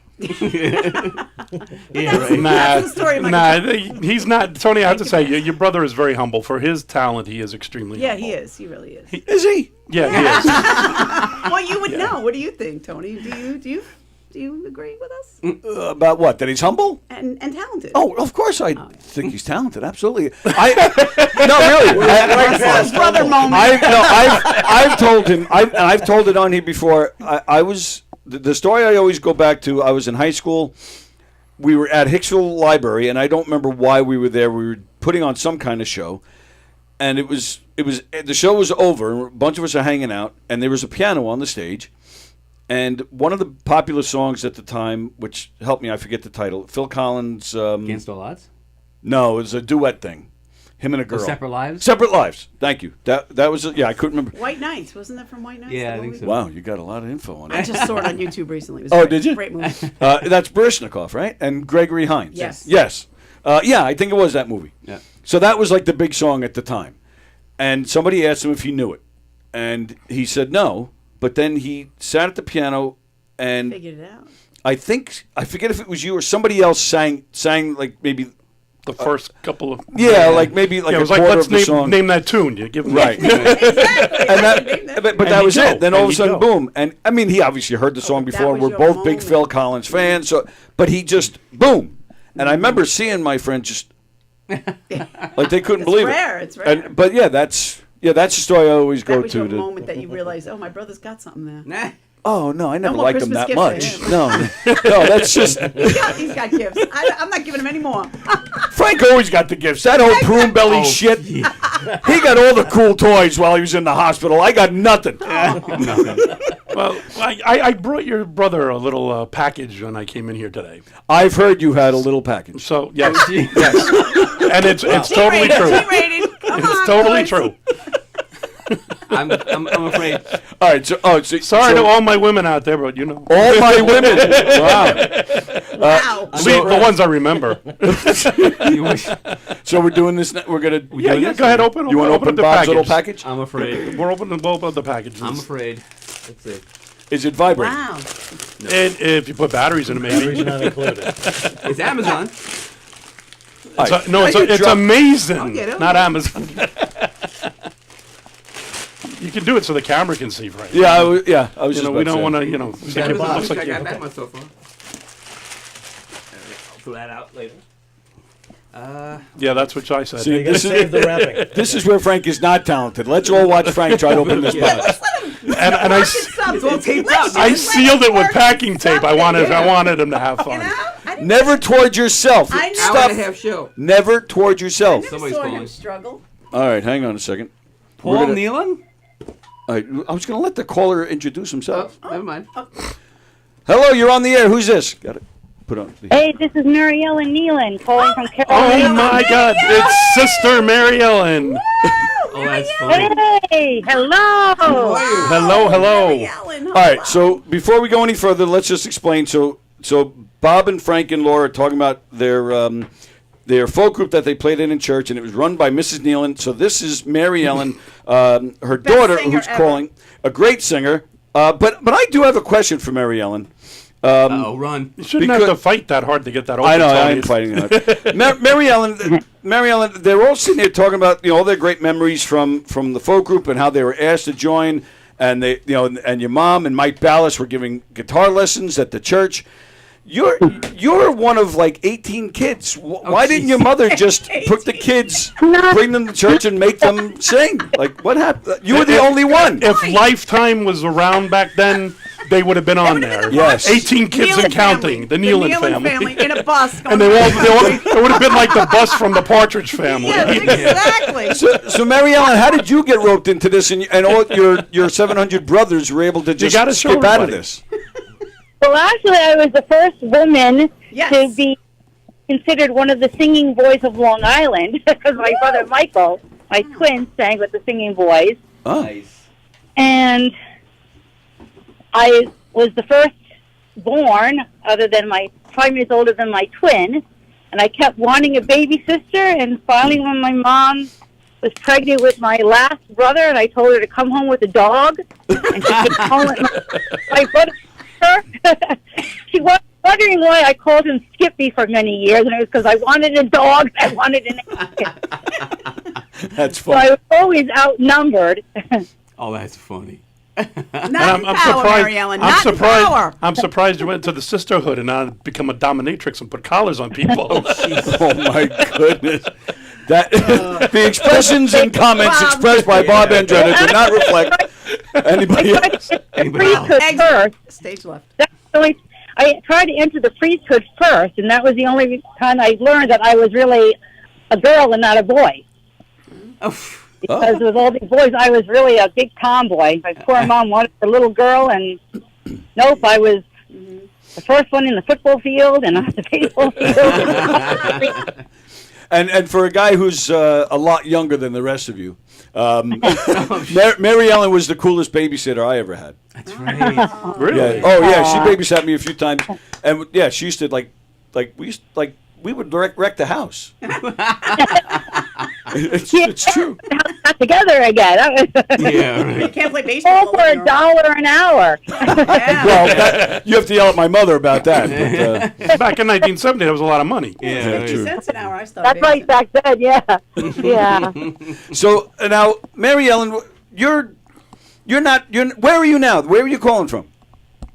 He's not. Tony, I have to say, your brother is very humble. For his talent, he is extremely Yeah, humble. he is. He really is. Is he? Yeah, he is. Well, you would know. What do you think, Tony? Do you agree with us? About what? That he's humble? And talented. Oh, of course I think he's talented. Absolutely. No, really. Brother moment. I've told him. I've told it on here before. I was the story I always go back to. I was in high school. We were at Hicksville Library, and I don't remember why we were there. We were putting on some kind of show, and it was the show was over, and a bunch of us are hanging out, and there was a piano on the stage. And one of the popular songs at the time, which helped me, I forget the title, Phil Collins. Against All Odds? No, it was a duet thing. Him and a girl. Separate Lives? Separate Lives. Thank you. That was, I couldn't remember. White Nights. Wasn't that from White Nights? Yeah, I think so. Wow, you got a lot of info on it. I just saw it on YouTube recently. It was Oh, great. did you? Great movie. That's Baryshnikov, right? And Gregory Hines. Yes. Yes. Yeah, I think it was that movie. Yeah. So that was like the big song at the time. And somebody asked him if he knew it. And he said no, but then he sat at the piano and Figured it out. I forget if it was you or somebody else sang like maybe the first couple of like maybe like it a was like quarter let's of the song. name that tune. You give him Right. Exactly. But that was it. Then all of a sudden, boom. And I mean, he obviously heard the song before. was We're your both big moment. Phil Collins fans. So, but he just boom. And I remember seeing my friend just like they couldn't believe rare. it. It's rare. But that's the story I always That go was to. your moment that you realized, oh, my brother's got something there. Oh no, I never more liked him Christmas that gifts much. for No, that's just He's got gifts. I'm not giving him any more. Frank always got the gifts. That whole prune belly shit. He got all the cool toys while he was in the hospital. I got nothing. Well, I brought your brother a little package when I came in here today. I've heard you had a little package. So yes, yes, and it's totally true. It's totally true. I'm afraid. All right, so Sorry to all my women out there, but you know. all my women. Wow. The ones I remember. So we're doing this. We're gonna. Yeah, go ahead. Open. You want to open the Bob's package. little package? I'm afraid. We're opening both of the packages. I'm afraid. Let's see. Is it vibrating? Wow. And if you put batteries in it, maybe. Batteries not included. It's Amazon. It's amazing. I'll get it. Not Amazon. You can do it so the camera can see, right? Yeah, I was just. We about don't to want say. to, It's it Amazon. looks like I got you- that much so far. I'll pull that out later. Yeah, that's what I said. See, You gotta save the wrapping. This is where Frank is not talented. Let's all watch Frank try to open this box. and I sealed it with packing tape. I wanted him to have fun. Never towards yourself. I know. Hour and a half show. Never towards yourself. Somebody's saw him calling. struggle. All right, hang on a second. We're Paul gonna- Nealon? All right, I was going to let the caller introduce himself. Never mind. Hello, you're on the air. Who's this? Got it. Put on. Hey, this is Mary Ellen Nealon calling from Carolina. Oh my God! It's Sister Mary Ellen. Oh, that's funny. Hey, hello. Hello. All right, so before we go any further, let's just explain. So Bob and Frank and Laura are talking about their folk group that they played in church, and it was run by Mrs. Nealon. So this is Mary Ellen, her daughter, singer who's ever. calling, a great singer. But I do have a question for Mary Ellen. Run. You shouldn't have to fight that hard to get that open. I know, Tony. I am fighting that. Mary Ellen, they're all sitting there talking about all their great memories from the folk group and how they were asked to join, and they and your mom and Mike Ballas were giving guitar lessons at the church. You're one of like 18 kids. Why didn't your mother just put the kids, bring them to church, and make them sing? Like what happened? You were the only one. If Lifetime was around back then, they would have been on there. Yes. 18 kids Nealon and counting. The Nealon family. in a bus. And they it would have been like the bus from the Partridge Family. Yeah, exactly. So Mary Ellen, how did you get roped into this, and all your 700 brothers were able to just gotta show skip out of everybody. this? Well, actually, I was the first woman Yes. to be considered one of the singing boys of Long Island because my brother Michael, my twin, sang with the singing boys. Oh. Nice. And I was the first born, other than 5 years older than my twin, and I kept wanting a baby sister, and finally when my mom was pregnant with my last brother, and I told her to come home with a dog, and she came home with my brother. She wanted wondering why I called him Skippy for many years, and it was because I wanted a dog. I wanted an That's So funny. I was always outnumbered. Oh, that's funny. Not I'm in power, surprised. Mary Ellen. I'm Not in surprised. power. I'm surprised you went to the sisterhood and now become a dominatrix and put collars on people. Oh my goodness. That the expressions and comments expressed by Bob Andretta do not reflect anybody else. Priesthood first. Stage left. That's the only, I tried to enter the priesthood first, and that was the only time I learned that I was really a girl and not a boy. Because with all these boys, I was really a big tomboy. My poor mom wanted a little girl, and nope, I was the first one in the football field and on the baseball field. And for a guy who's a lot younger than the rest of you, Mary Ellen was the coolest babysitter I ever had. That's right. Really? Yeah. Oh yeah, she babysat me a few times, and yeah, she used to we would wreck the house. It's true. Got together again. Yeah, right. You can't play baseball All for $1 an hour. Well, you have to yell at my mother about that. But, Back in 1970, that was a lot of money. Yeah, 50 cents an hour. I started. That's right, back then, yeah. Yeah. so now, Mary Ellen, you're not. Where are you now? Where are you calling from?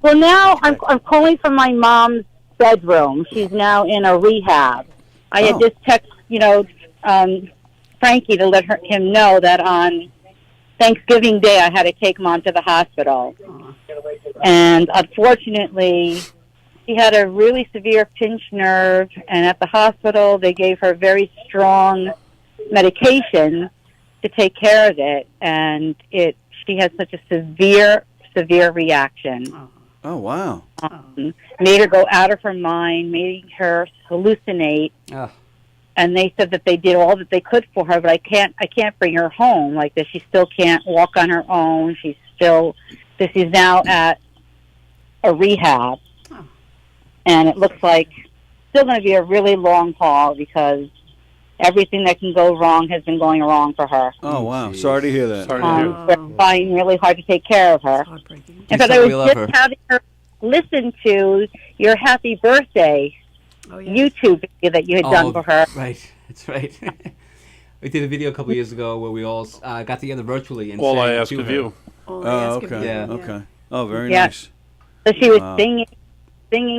Well, now I'm calling from my mom's bedroom. She's now in a rehab. I had just texted, Frankie to let him know that on Thanksgiving Day I had to take Mom to the hospital. And unfortunately, she had a really severe pinched nerve, and at the hospital they gave her very strong medication to take care of it, and she had such a severe reaction. Oh, wow. Made her go out of her mind, made her hallucinate. Oh. And they said that they did all that they could for her, but I can't bring her home like this. She still can't walk on her own. She's now at a rehab. Oh. And it looks like still going to be a really long haul because everything that can go wrong has been going wrong for her. Oh, wow. Sorry to hear that. Sorry to hear. We're trying really hard to take care of her. In fact, I was just having her listen to your happy birthday YouTube video that you had done for her. Right, that's right. We did a video a couple years ago where we all got together virtually and All sang I ask to of her. you. Oh, okay. Yeah. Okay. Oh, very Yeah. nice. So she was Wow. singing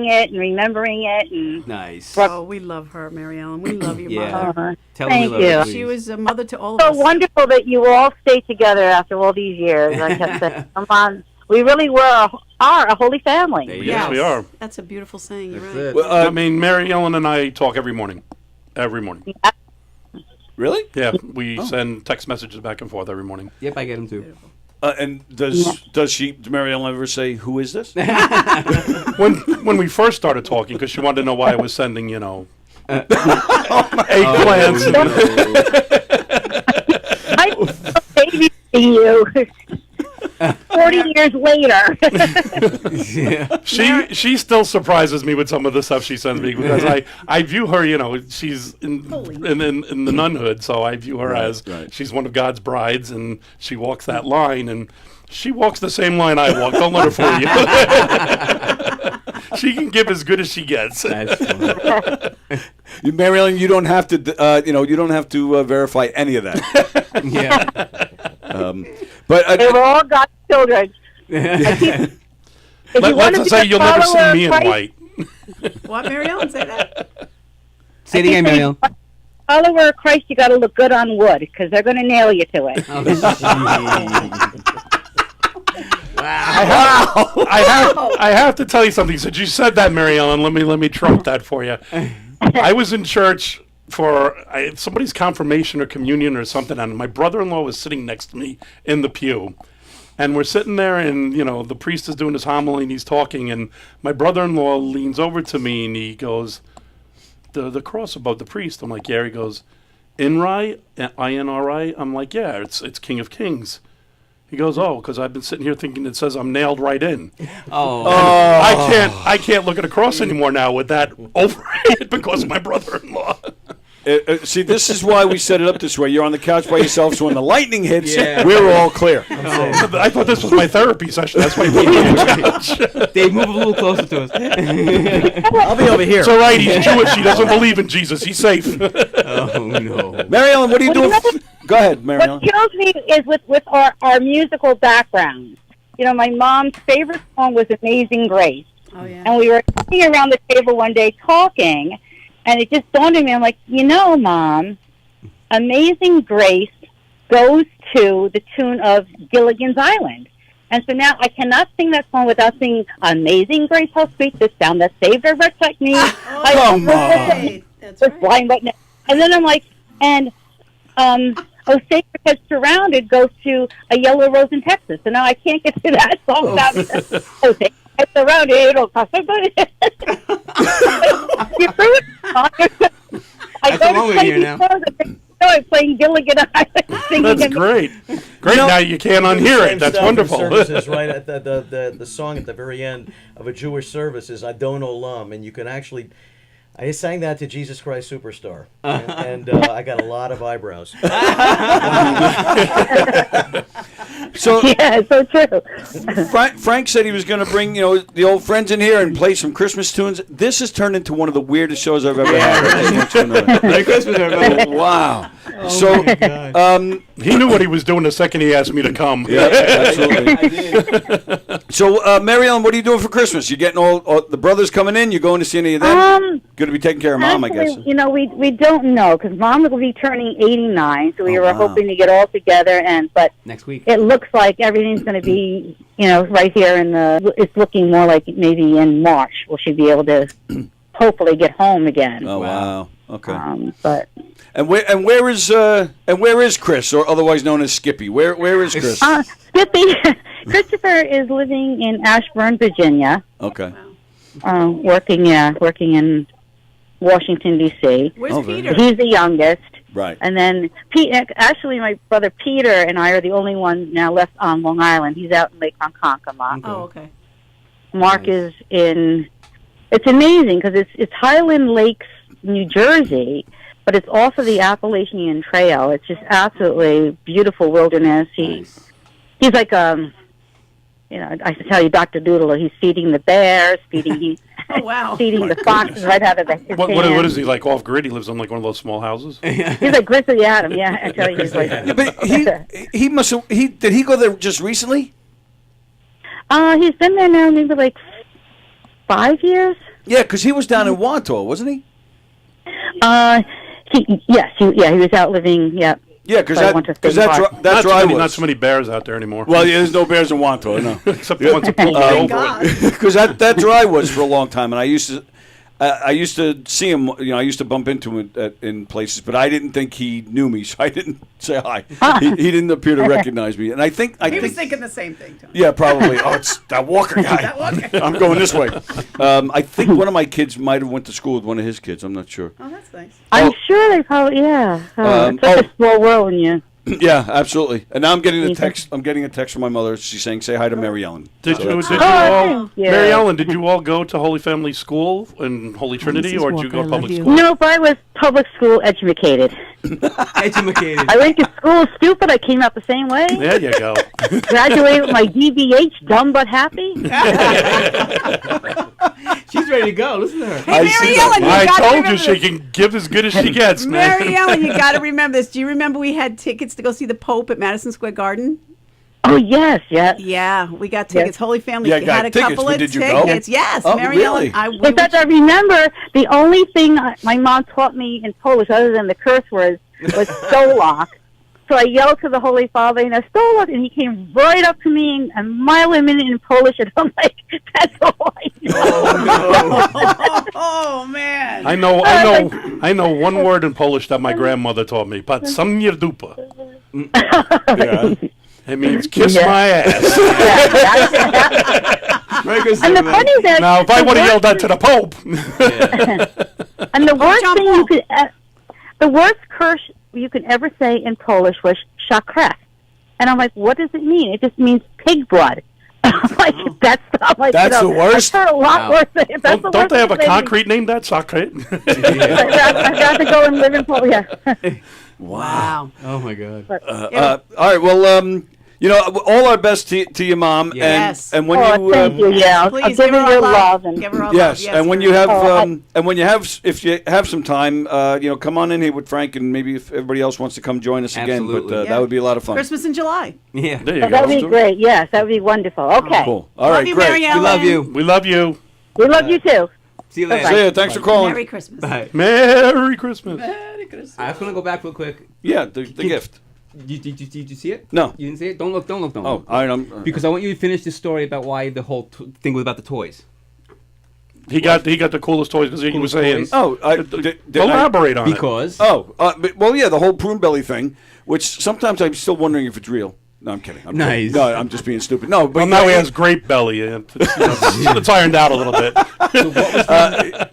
it and remembering it. And Nice. Oh, we love her, Mary Ellen. We love your Yeah. mother. Tell her we Thank love you. her, She please. was a mother to all of so us. wonderful that you all stay together after all these years. I kept saying, come on, we really are a holy family. Yes, we are. That's a beautiful saying. You're That's right. it. Well, I mean, Mary Ellen and I talk every morning. Every morning. Really? Yeah, we send text messages back and forth every morning. Yep, I get them too. And does Mary Ellen ever say, "Who is this"? When we first started talking, because she wanted to know why I was sending, eggplants. I baby to you 40 years later. She still surprises me with some of the stuff she sends me because I view her, she's in the nunhood, so I view her as she's one of God's brides, and she walks that line, and she walks the same line I walk. Don't let her fool you. She can give as good as she gets. That's funny. Mary Ellen, you don't have to, you don't have to verify any of that. Yeah. But They were all God's children. If you want to Let's be say a you'll never see follower me in of Christ, white. What, Mary Ellen? Say that. Say it again, Mary Ellen. Follower of Christ, you got to look good on wood because they're going to nail you to it. I have to tell you something. Since you said that, Mary Ellen, let me trump that for you. I was in church for somebody's confirmation or communion or something, and my brother-in-law was sitting next to me in the pew. And we're sitting there, and, the priest is doing his homily, and he's talking, and my brother-in-law leans over to me, and he goes, the cross above the priest. I'm like, yeah. He goes, INRI, I-N-R-I? I'm like, yeah, it's King of Kings. He goes, oh, because I've been sitting here thinking it says I'm nailed right in. Oh. I can't look at a cross anymore now with that over it because of my brother-in-law. See, this is why we set it up this way. You're on the couch by yourself, so when the lightning hits, Yeah. we're all clear. I thought this was my therapy session. That's why you put me on the couch. Dave, move a little closer to us. I'll be over here. It's all right. He's Jewish. He doesn't believe in Jesus. He's safe. Oh, no. Mary Ellen, what are you doing? Go ahead, Mary Ellen. What kills me is with our musical background. You know, my mom's favorite song was Amazing Grace. Oh, yeah. And we were sitting around the table one day talking, and it just dawned on me, I'm like, you know, Mom, Amazing Grace goes to the tune of Gilligan's Island. And so now I cannot sing that song without singing Amazing Grace, how sweet the sound that saved a wretch like me. Come on. That's was blind right now. And then I'm like, and Oh Sacred Head Surrounded goes to A Yellow Rose in Texas. So now I can't get to that song without Oh Sacred Head Surrounded. It'll cost somebody. You threw it. I That's go wrong to with play you these now. songs. I'm playing Gilligan Island. Singing That's them. great. Great. Now you can't unhear it. That's wonderful. Services right at the song at the very end of a Jewish service is Adon Olam, and you can actually. I sang that to Jesus Christ Superstar, and I got a lot of eyebrows. So yeah, so true. Frank said he was going to bring, the old friends in here and play some Christmas tunes. This has turned into one of the weirdest shows I've ever had. Merry Christmas, everybody. Wow. He knew what he was doing the second he asked me to come. Yeah, absolutely. So, Mary Ellen, what are you doing for Christmas? You getting all the brothers coming in? You going to see any of them? Going to be taking care of Mom, Actually, I guess. We don't know because Mom will be turning 89, so we were hoping to get all together. But next week, it looks like everything's going to be, right here it's looking more like maybe in March will she be able to hopefully get home again. Oh wow. Okay. But and where is Chris, or otherwise known as Skippy? Where is Chris? Skippy, Christopher is living in Ashburn, Virginia. Okay. Working in Washington, D.C. Where's Peter? He's the youngest. Right. And then, actually, my brother Peter and I are the only ones now left on Long Island. He's out in Lake Ronkonkoma. Oh, okay. Mark is in. It's amazing because it's Highland Lakes, New Jersey, but it's also the Appalachian Trail. It's just absolutely beautiful wilderness. He's like I should tell you, Dr. Doodle. He's feeding the bears, feeding feeding the foxes right out of his What hand. is he, like off grid? He lives in like one of those small houses? He's like Grizzly Adam, yeah. I tell you, he's like. Yeah, but he must have. Did he go there just recently? He's been there now maybe like 5 years. Yeah, because he was down in Wanto, wasn't he? He was out living. Yeah. Yeah, because So I went to that State Park. drive was. Not so many bears out there anymore. Well, yeah, there's no bears in Wanto, no. Except the ones that pulled me over it. Because that drive was for a long time, and I used to see him. I used to bump into him in places, but I didn't think he knew me, so I didn't say hi. He didn't appear to recognize me, and I think He was thinking the same thing, Tom. yeah, probably. Oh, it's that Walker guy. That Walker. I'm going this way. I think one of my kids might have went to school with one of his kids. I'm not sure. Oh, that's nice. I'm sure they probably, yeah. It's such a small world when you. Yeah, absolutely. And now I'm getting a text. I'm getting a text from my mother. She's saying, "Say hi to Mary Ellen." Did So you that's- all, thank you. Mary Ellen? Did you all go to Holy Family School in Holy Trinity, or did you go to public school? Nope, I was public school educated. Educated. I went to school stupid. I came out the same way. There you go. Graduated with my DBH, dumb but happy. She's ready to go. Listen to her. Hey, Mary Ellen, I gotta told remember you she this. can give as good as she gets, man. Mary Ellen, you got to remember this. Do you remember we had tickets to go see the Pope at Madison Square Garden? Oh, yes, yeah. Yeah, we got tickets. Holy Family Yeah, had got a tickets, couple but of did you go? tickets. Yes, Oh, Mary really? Ellen. In fact, I remember the only thing my mom taught me in Polish, other than the curse words, was Stolak. So I yelled to the Holy Father, Stolak, and he came right up to me and mile a minute in Polish, and I'm like, that's all I know. Oh, man. I know one word in Polish that my grandmother taught me. Pat samir dupa. Yeah. It means kiss my ass. And the funny is that Now, if I would have yelled that to the Pope. and the worst thing the worst curse you could ever say in Polish was shakrew. And I'm like, what does it mean? It just means pig blood. Like, that's not like, That's you know, the worst? I've heard a lot worse. That's the Don't worst they have a thing. concrete name? That's okay. I'd rather go and live in Florida. Wow. Oh my God. All right. Well, you know, all our best to your mom. Yes. And when Oh, thank you. Yeah, I'll Please give give you her our your love. love. And Give her our Yes, love. and when you have, Oh, and when you have, if you have some time, you know, come on in here with Frank, and maybe if everybody else wants to come join us again. But Absolutely. that would be a lot of fun. Christmas in July. Yeah. There you oh, go. that would be great. Yes, that would be wonderful. Okay. Cool. All Love right, you, great. Mary We Ellen. love you. We love you. We love you too. See you later. See ya. Thanks for calling. Merry Christmas. Bye. Merry Christmas. Merry Christmas. I just want to go back real quick. Yeah, the gift. Did you see it? No. You didn't see it? Don't look. Don't look. Don't Oh, look. all right. Because I want you to finish the story about why the whole thing was about the toys. He got the coolest toys because he was saying. toys. Oh, Elaborate on it. Because well, yeah, the whole prune belly thing, which sometimes I'm still wondering if it's real. No, I'm kidding. Nice. No, I'm just being stupid. No, but Well, now he has grape belly. And it's ironed out a little bit. So what was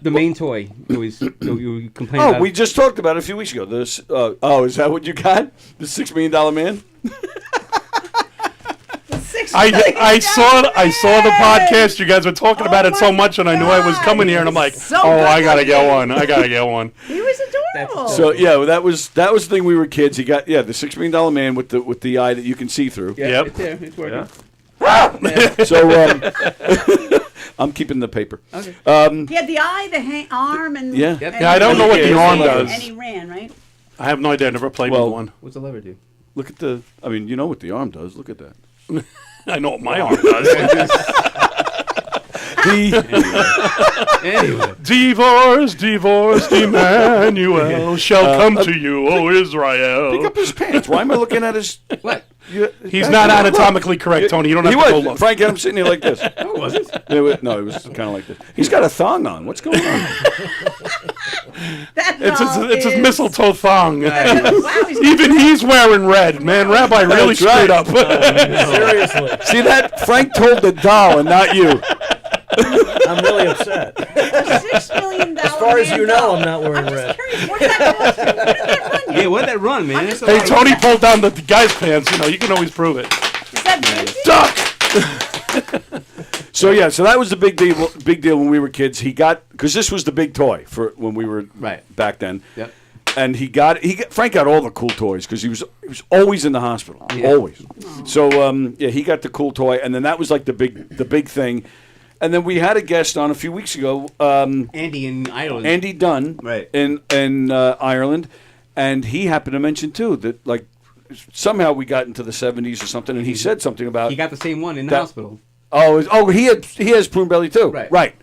the main toy? You were complaining about. we just talked about it a few weeks ago. This. Is that what you got? The $6 Million Man. I saw the podcast. You guys were talking about it so much, and I knew I was coming here, and I'm like, I gotta get one. I gotta get one. He was adorable. So yeah, that was the thing. We were kids. He got the $6 Million Man with the eye that you can see through. Yeah, Yep. it's there. It's working. So I'm keeping the paper. He had the eye, the arm, and Yeah. and Yeah, I don't know what the arm does. And he ran, right? I have no idea. I never played with one. What's the lever do? Look at the. I mean, you know what the arm does. Look at that. I know what my arm does. Anyway. Divorced Emmanuel shall come to you, O Israel. Pick up his pants. Why am I looking at his? What? He's not anatomically correct, Tony. You don't have He to go was. look. Frank had him sitting here like this. No, it wasn't. It was kind of like this. He's got a thong on. What's going on? It's his mistletoe thong. Wow, Even he's wearing red. Man, Rabbi really That's screwed right. up. Seriously. See that? Frank told the doll and not you. I'm really upset. $6 million. As far as you know, I'm not wearing red. What did that cost you? What did that run you? Yeah, where'd that run, man? Hey, Tony pulled down the guy's pants. You know, you can always prove it. Is that vintage? Duck. So that was the big deal when we were kids. He got, because this was the big toy for when we were back then. Yep. And Frank got all the cool toys because he was always in the hospital, always. So he got the cool toy, and then that was like the big thing. And then we had a guest on a few weeks ago, Andy in Ireland. Andy Dunn, Right. in Ireland, and he happened to mention too that like somehow we got into the 70s or something, and he said something about He got the same one in the hospital. he has prune belly too. Right.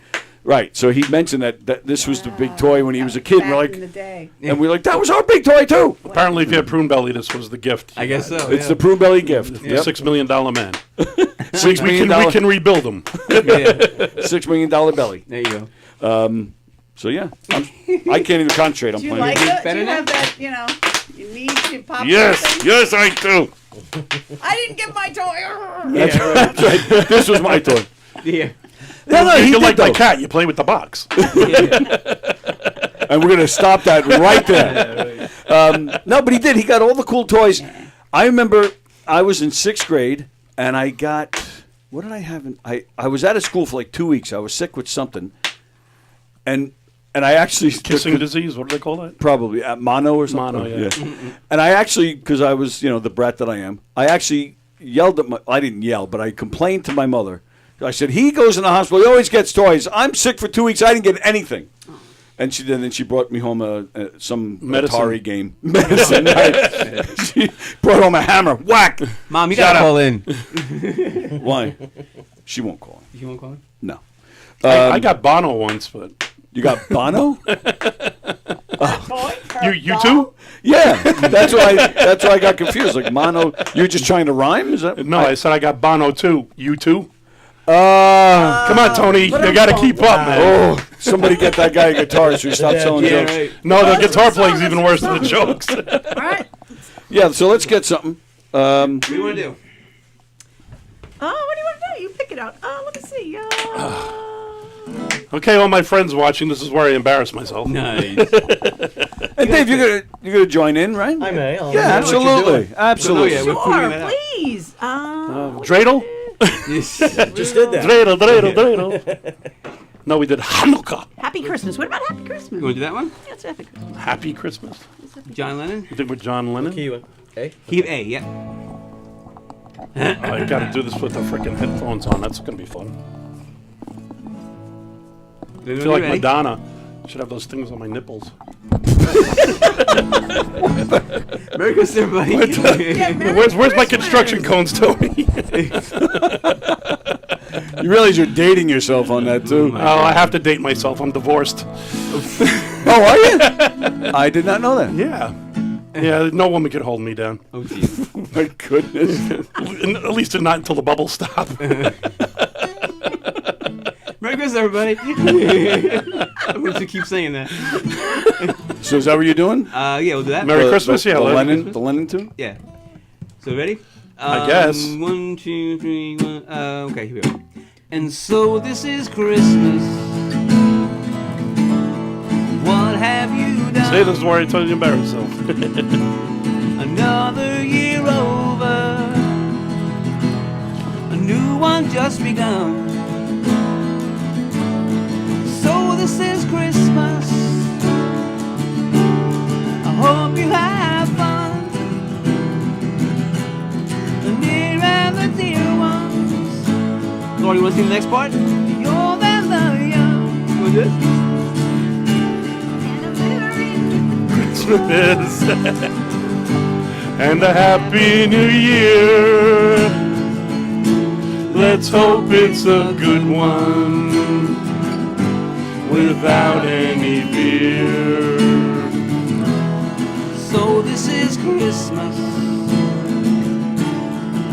Right. So he mentioned that this was the big toy when he was a kid. Back We're like, in the day. and we're like, that was our big toy too. Apparently, if you had prune belly, this was the gift. I guess so. It's the prune belly gift. The Yep. $6 million man. $6 We million. can rebuild him. $6 million belly. There you go. So yeah, I can't even concentrate. I'm Do you playing. like it? Do better you now? have that, you need to pop Yes, something? yes, I do. I didn't get my toy. That's right. This was my toy. Yeah. No, he You're did like my though. cat. You play with the box. And we're going to stop that right there. No, but he did. He got all the cool toys. I remember I was in 6th grade, and I got, what did I have? I was out of school for like 2 weeks. I was sick with something. And I actually... Kissing disease. What do they call that? Probably. Mono or something. Mono, yeah. And I actually, because I was, the brat that I am, I actually yelled at I didn't yell, but I complained to my mother. I said, he goes in the hospital. He always gets toys. I'm sick for 2 weeks. I didn't get anything. And then she brought me home some Medicine. Atari game. Medicine. Right. She brought home a hammer. Whack. Mom, you gotta call in. Why? She won't call in. You won't call in? No. I got Bono once, but You got Bono? you too? Yeah. That's why I got confused. Like Mono, you're just trying to rhyme? Is that? No, I said I got Bono too. You too? Come on, Tony. You got to keep up, man. Oh, somebody get that guy a guitar so he stops telling jokes. Right. No, the guitar playing's even worse than the jokes. All right. Yeah, so let's get something. What do you want to do? Oh, what do you want to do? You pick it out. Let me see. Okay, all my friends watching, this is where I embarrass myself. Nice. Hey, Dave, you're gonna join in, right? I may. Yeah, absolutely, absolutely. Yeah, we're proving Sure, that out. please. Dreidel? Just did that. Dreidel. No, we did Hanukkah. Happy Christmas. What about Happy Christmas? You want to do that one? Yeah, it's Happy Christmas. Happy Christmas. John Lennon? You did with John Lennon? Key one. A? Key of A, yeah. I got to do this with the freaking headphones on. That's going to be fun. I feel like Madonna. Should have those things on my nipples. Merry Christmas, everybody. Where's my construction cones, Tony? You realize you're dating yourself on that, too. Oh, I have to date myself. I'm divorced. Oh, are you? I did not know that. Yeah. Yeah, no woman could hold me down. Oh, jeez. My goodness. At least not until the bubbles stop. Merry Christmas, everybody. I'm going to keep saying that. So is that what you're doing? Yeah, we'll do that. Merry Christmas, yeah. The Lennon tune? Yeah. So ready? I guess. 1, 2, 3, 1. Okay, here we go. And so this is Christmas. What have you done? Say this is where I told you to embarrass yourself. Another year over. A new one just begun. So this is Christmas. I hope you have fun. The near and the dear ones. Lord, you want to sing the next part? You're than the young. You want to do it? Christmas and a happy new year. Let's hope it's a good one without any fear. So this is Christmas,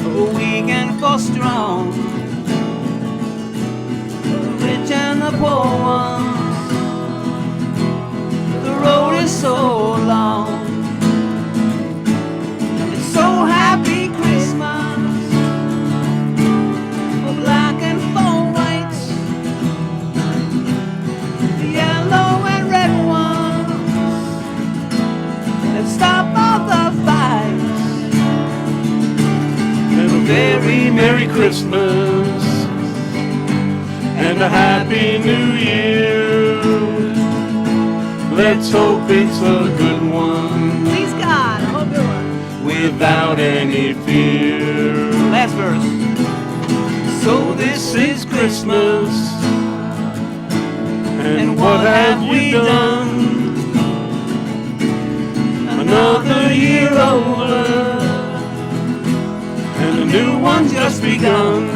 a weekend for strong, the rich and the poor ones. The road is so long. It's so happy Christmas for black and for white, the yellow and red ones. Let's stop all the fights. And a very Merry Christmas and a Happy New Year. Let's hope it's a good one. Please God, I hope it was. Without any fear. Last verse. So this is Christmas. And what have we done? Another year over. And a new one just begun.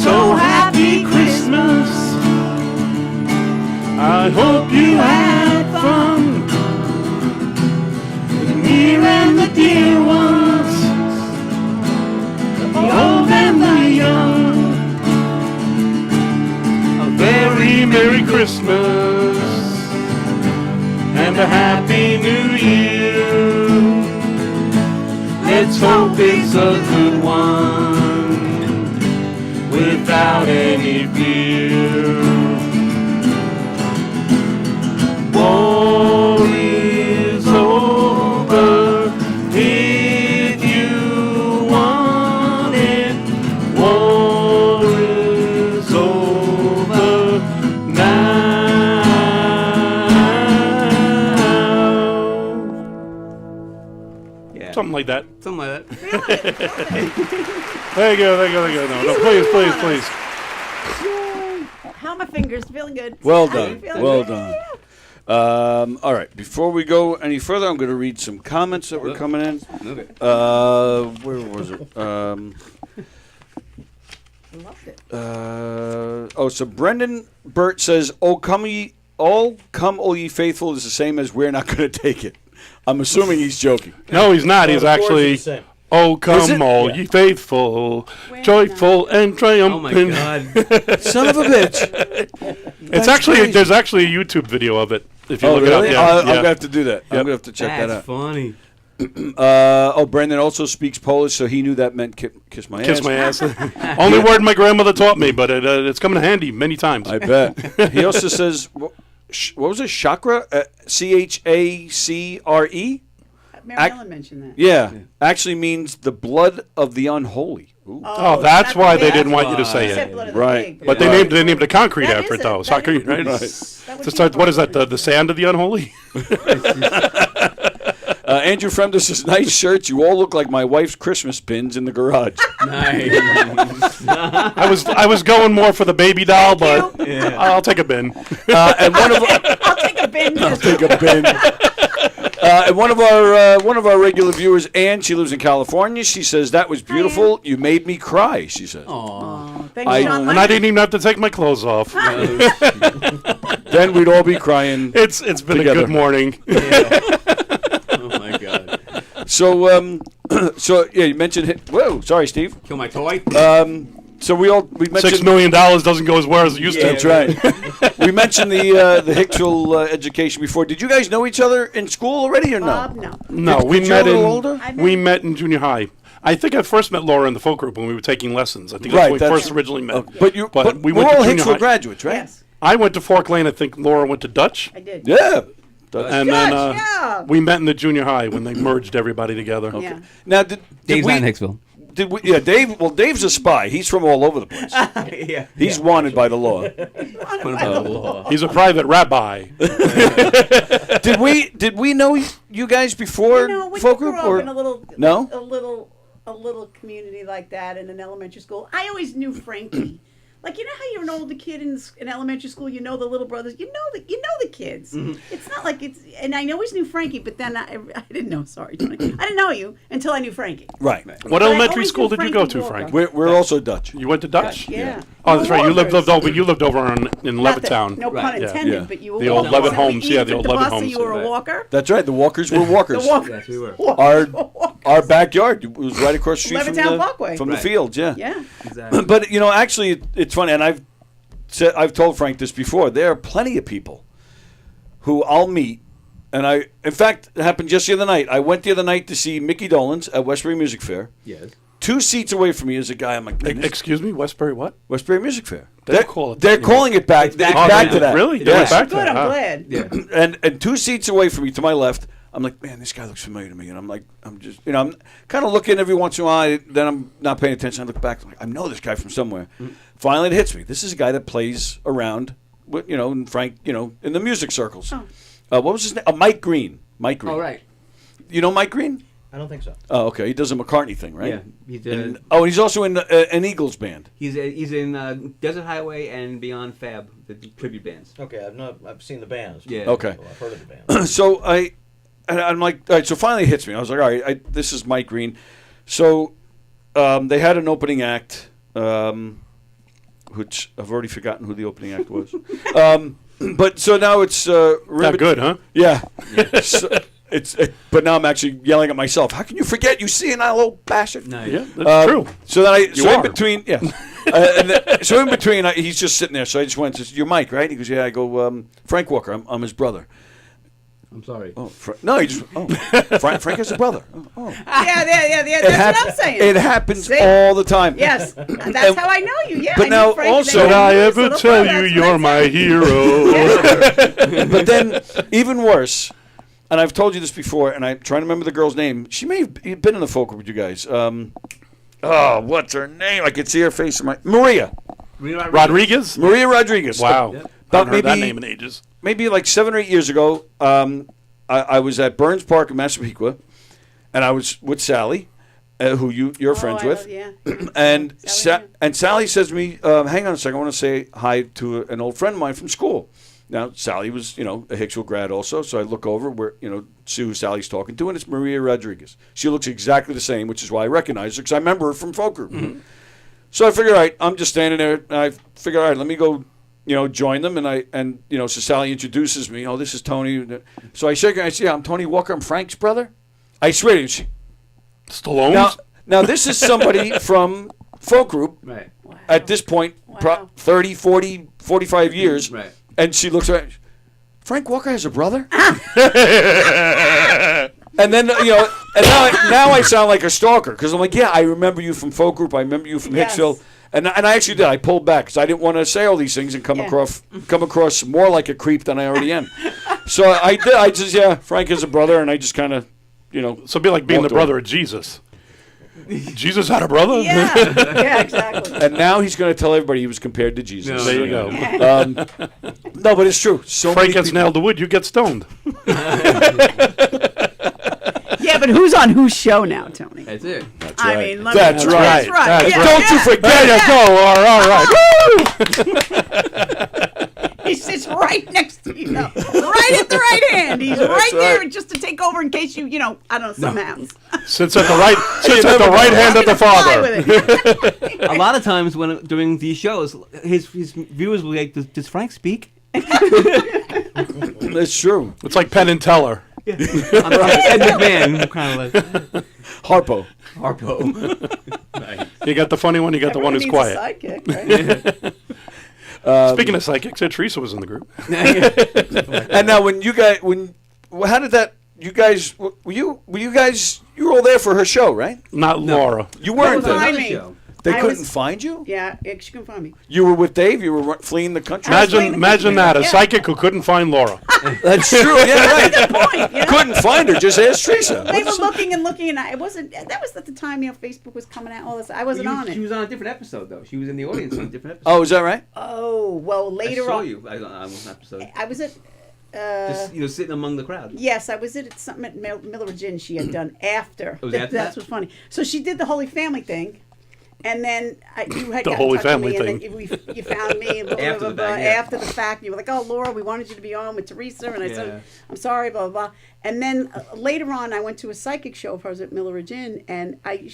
So happy Christmas. I hope you had fun. The near and the dear ones, the old and the young. A very Merry Christmas and a Happy New Year. Let's hope it's a good one without any fear. War is over if you want it. War is over now. Yeah. Something like that. Something like that. There you go. No, please. How are my fingers? Feeling good. Well How done. you feeling? Well done. All right. Before we go any further, I'm going to read some comments that were coming in. Okay. Where was it? Loved it. So Brendan Burt says, "Oh come all ye faithful" is the same as "We're not going to take it." I'm assuming he's joking. No, he's not. He's Of course actually. it's the same. Oh, Is come it? all ye faithful, joyful and Oh my triumphant. God. Son of a bitch. It's actually there's actually a YouTube video of it. If you Oh, look really? it up, I'm going to have to do that. I'm going to have to check That's that out. funny. Brendan also speaks Polish, so he knew that meant kiss my Kiss ass. my ass. Only word my grandmother taught me, but it's come in handy many times. I bet. He also says, what was it? Chakra? CHACRE? Mary Ellen mentioned that. Yeah, actually means the blood of the unholy. Ooh. Oh, that's why they didn't want you to say Said blood it. of the Right. pig, But they named the concrete That after is it, though. that Concrete, is- right? Right. That would So be start, what is that? The sand of the unholy? Andrew Fremder says, nice shirts. You all look like my wife's Christmas pins in the garage. I was going more for the baby doll, but I'll take a bin. And one of I'll take a bin. take a bin. And one of our regular viewers, Ann, she lives in California. She says that was beautiful. You made me cry. She says. Thanks, Sean. And I didn't even have to take my clothes off. Then we'd all be crying. It's been together. a good morning. Oh my God. So yeah, you mentioned. Whoa, sorry, Steve. Kill my toy. So we mentioned $6 million doesn't go as well as it used to. That's right. We mentioned the Hicksville education before. Did you guys know each other in school already or no? Bob, no. No, Did we you met a little in older? we met in junior high. I think I first met Laura in the folk group when we were taking lessons. I think Right, that's when we that's- first originally met. But we we're went all to junior Hicksville high. graduates, right? Yes, I went to Fork Lane. I think Laura went to Dutch. I did. Yeah. And Dutch, then yeah. we met in the junior high when they merged everybody together. Yeah. Now, did Dave's we, not in Hicksville. Did we? Yeah, Dave. Well, Dave's a spy. He's from all over the place. Yeah. He's wanted by the law. He's a private rabbi. Did we know you guys before We folk grew group up or in a little, no? a little community like that in an elementary school. I always knew Frankie. Like, you know how you're an older kid in elementary school, you know the little brothers, you know the kids. Mm-hmm. It's not like it's, and I always knew Frankie, but then I didn't know, sorry, Tony. I didn't know you until I knew Frankie. Right. What I elementary always school knew did you go Frankie to, Walker. Frank? We're also Dutch. You went to Dutch? Yeah. Oh, that's right. You lived Walkers. over. You lived over in Not that- Levittown. No pun Right. intended, Yeah. but you were The old walking. Levitt homes, So yeah, you the old took Levitt bus, so homes. you were a Right. walker? That's right. The Walkers were walkers. The walkers. Yes, we were. Our backyard was right across the street from Levittown Parkway. the Right. fields. Yeah. Yeah. Exactly. But actually, it's funny, and I've told Frank this before. There are plenty of people who I'll meet, and in fact, it happened just the other night. I went the other night to see Mickey Dolenz at Westbury Music Fair. Yes. 2 seats away from me is a guy. I'm like, goodness. Excuse me, Westbury what? Westbury Music Fair. They call it that They're anymore. calling it back. back back to to that. that. Really? They Yes. went back to Good, that, I'm huh? glad. Yeah. And 2 seats away from me to my left, I'm like, man, this guy looks familiar to me. And I'm like, I'm kind of looking every once in a while. Then I'm not paying attention. I look back. I'm like, I know this guy from somewhere. Finally, it hits me. This is a guy that plays around, with, and Frank, in the music circles. What was his name? Mike Green. Mike Green. Oh, right. You know Mike Green? I don't think so. Oh, okay. He does a McCartney thing, right? Yeah. He's And he's also in an Eagles band. he's in Desert Highway and Beyond Fab, the tribute bands. Okay, I've seen the bands. Yeah. Okay. Well, I've heard of the bands. So I'm like, all right. So finally it hits me. I was like, all right, this is Mike Green. So they had an opening act, which I've already forgotten who the opening act was. But so now it's Not good, huh? Yeah. So but now I'm actually yelling at myself. How can you forget? You senile old bastard. No, Yeah, that's true. So then You in are. between, yeah. So in between, he's just sitting there. So I just went, "You're Mike, right?" He goes, "Yeah." I go, "Frank Walker. I'm his brother." I'm sorry. Oh, no, he just. Oh, Frank has a brother. Oh. Yeah. That's what I'm saying. It happens See? all the time. Yes, that's how I know you. Yeah. But I knew now Frank, and also- then Did I knew his ever little tell brother, you that's what you're I my said. hero? But then, even worse, and I've told you this before, and I'm trying to remember the girl's name. She may have been in the folk group with you guys. What's her name? I could see her face in my Rodriguez? Maria Rodriguez. Wow. About Haven't heard that name in ages. Maybe like 7 or 8 years ago, I was at Burns Park in Massapequa, and I was with Sally, who you're friends with. Yeah. And Sally, and Sally says to me, "Hang on a second, I want to say hi to an old friend of mine from school." Now Sally was, a Hicksville grad also, so I look over where, see who Sally's talking to, and it's Maria Rodriguez. She looks exactly the same, which is why I recognize her because I remember her from folk group. Mm-hmm. So I figure, all right, I'm just standing there, and I figure, all right, let me go, join them, and so Sally introduces me. Oh, this is Tony. So I shake her, and I say, "Yeah, I'm Tony Walker. I'm Frank's brother." I swear to you, she. Stallone? Now this is somebody from folk group Right. at this point, 30, 40, 45 years. Right. And she looks at me, "Frank Walker has a brother?" And then, and now I sound like a stalker because I'm like, "Yeah, I remember you from folk group. I remember you from Yes. Hicksville." And I actually did. I pulled back because I didn't want to say all these things and come across more like a creep than I already am. So I did. I just, Frank has a brother, and I just kind of So it'd be like being the walked brother away. of Jesus. Jesus had a brother? Yeah, yeah, exactly. And now he's going to tell everybody he was compared to Jesus. There you go. No, but it's true. So Frank many gets people- nailed to wood, you get stoned. Yeah, but who's on whose show now, Tony? That's it. That's I right. mean, let That's me, right. That's right. That's Yeah, right. Don't you forget. There you go. All right. He sits right next to you, right at the right hand. He's right there just to take over in case I don't know, something happens. Sits at the right hand of the Father. A lot of times during these shows, his viewers will be like, does Frank speak? That's true. It's like Penn and Teller. I'm Ed McMahon, kind of like Harpo. Nice. You got the funny one, you got the one who's Everyone quiet. needs a sidekick, right? Speaking of psychics, Teresa was in the group. And now, how did that? You guys, were you guys? You were all there for her show, right? Not Laura. You weren't That was there. another me. show. They I couldn't was- find you. Yeah, she can find me. You were with Dave. You were fleeing the country. Imagine that, a psychic who couldn't find Laura. That's true. Yeah, right. Good point. You know? Couldn't find her. Just ask Teresa. They were looking and looking, and it wasn't. That was at the time, Facebook was coming out. All this, I wasn't on She it. was on a different episode, though. She was in the audience on a different episode. Oh, is that right? Oh well, I later saw on. you on one episode. I was at. Just sitting among the crowd. Yes, I was at something at Miller Gin she had done after. It was after That's that? what's funny. So she did the Holy Family thing, and then you had The gotten Holy in touch Family with me, and thing. then you found me blah, After blah, the blah, fact, blah, yeah. after the fact. You were like, "Oh, Laura, we wanted you to be on with Teresa," and I Yeah. said, "I'm sorry," blah blah blah. And then later on, I went to a psychic show of hers at Miller Gin, and I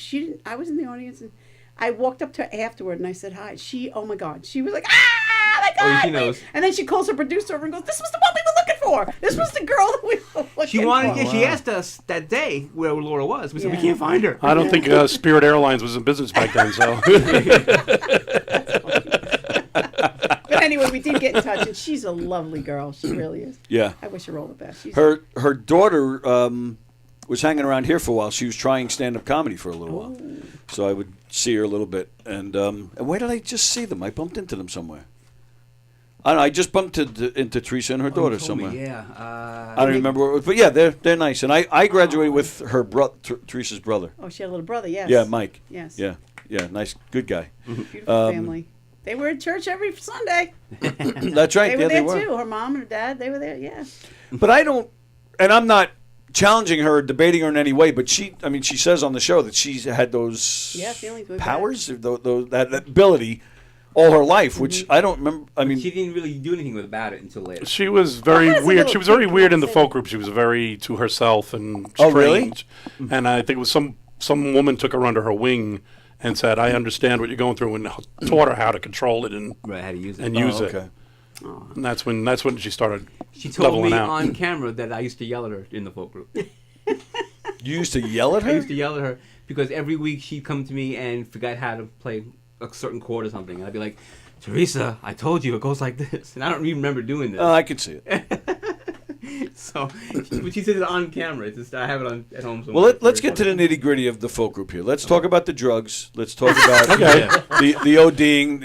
was in the audience, and I walked up to her afterward, and I said hi. Oh my God, she was like, "Ah, my God!" she knows. And then she calls her producer over and goes, "This was the one we were looking for. This was the girl that we were looking She wanted. for." Yeah, she asked us that day where Laura was. We said we Yeah. can't find her. I don't think Spirit Airlines was in business back then, so. But anyway, we did get in touch, and she's a lovely girl. She really is. Yeah. I wish her all the best. She's Her daughter was hanging around here for a while. She was trying stand-up comedy for a little while, so I would see her a little bit. And where did I just see them? I bumped into them somewhere. I don't know. I just bumped into Teresa and her daughter somewhere. Yeah. I don't remember where it was, but yeah, they're nice. And I graduated with her Teresa's brother. Oh, she had a little brother. Yes. Yeah, Mike. Yes. Yeah, nice, good guy. Beautiful family. They were at church every Sunday. That's right. They were yeah, there they were. too. Her mom and her dad. They were there. Yeah. But I don't, and I'm not challenging her, or debating her in any way. But she says on the show that she's had those feelings with powers, that ability, all her life, which I don't remember. I mean, she didn't really do anything about it until later. She was very Well, weird. that's a She was little very kid weird in the conversation. folk group. She was very to herself and strange. Oh, really? And I think it was some woman took her under her wing and said, "I understand what you're going through," and taught her how to control it and Right, how to use it. and use okay. it. And that's when she started She told leveling me out. on camera that I used to yell at her in the folk group. You used to yell at I her? used to yell at her because every week she'd come to me and forgot how to play a certain chord or something. And I'd be like, "Teresa, I told you it goes like this." And I don't even remember doing this. Oh, I can see it. So, but she said it on camera. It's just, I have it on at home somewhere. Well, let's get to the nitty-gritty of the folk group here. Let's talk about the drugs. Let's talk about Okay. the ODing.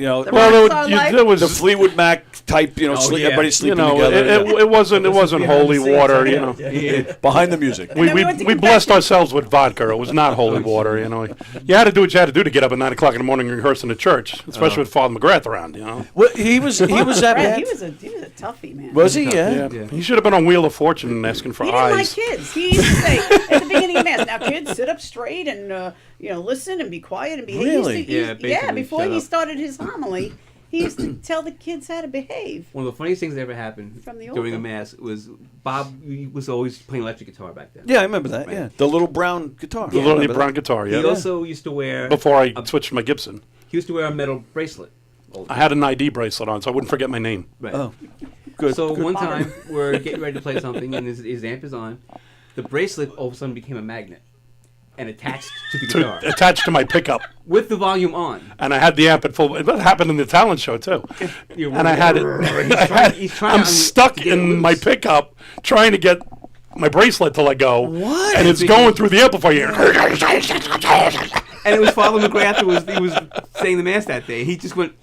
There was the Fleetwood Mac type. Oh, yeah. Everybody sleeping you know, together. it wasn't holy water. You know, behind the music. we blessed ourselves with vodka. It was not holy water. You know, you had to do what you had to do to get up at 9 o'clock in the morning and rehearse in the church, especially with Father McGrath around. You know, Well, he was that Brett, bad. he was a toughie, man. Was he? Yeah. he should have been on Wheel of Fortune asking for He didn't like eyes. kids. He used to say at the beginning of mass, "Now, kids, sit up straight and listen and be quiet and behave." Really? Yeah, Before shut he up. started his homily, he used to tell the kids how to behave. One of the funniest things that ever happened From the during a old mass was Bob was always playing electric guitar back then. Yeah, I remember that. Right. Yeah, the little brown guitar. The Yeah, I little remember brown that. guitar. He Yeah. also used to wear Before I switched to my Gibson, he used to wear a metal bracelet. I had an ID bracelet on, so I wouldn't forget my name. Right. Oh, good. So good. one time we're getting ready to play something and his amp is on. The bracelet all of a sudden became a magnet and attached to the guitar Attached to my pickup, with the volume on. and I had the amp at full. It happened in the talent show too. And I had it. He's trying I'm to stuck get it in loose. my pickup trying to get my bracelet to let go. What? And it's going through the amplifier. And it was Father McGrath who was saying the mass that day. He just went,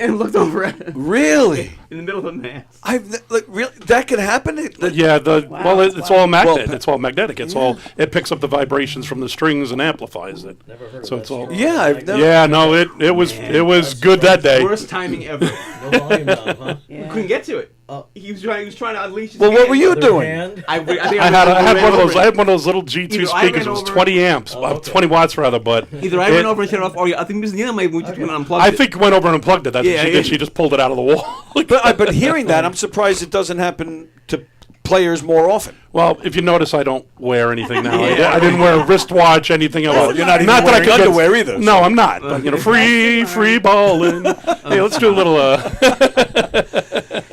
and looked over at him. Really? In the middle of a mass. Really, that could happen. It's all magnetic. Well, it's all magnetic. It picks up the vibrations from the strings and amplifies it. Never heard So of it's that all. story. Yeah, I've never. Yeah, no, it was good that day. Worst timing ever. No volume knob, huh? We couldn't get to it. He was trying to unleash his Well, what hand. were you doing? I think I had ran one of over those. it. I had one of those little G2 Either I speakers. ran It was over 20 amps, 20 watts rather. But Either I went over and shut it off, or I think Ms. Neal maybe just went and unplugged I it. think went over and unplugged it. That's what she did. She just pulled it out of the wall. But hearing that, I'm surprised it doesn't happen to players more often. Well, if you notice, I don't wear anything now. I didn't wear a wristwatch, anything else. You're not even wearing underwear either. No, I'm not. But, free balling. Hey, let's do a little.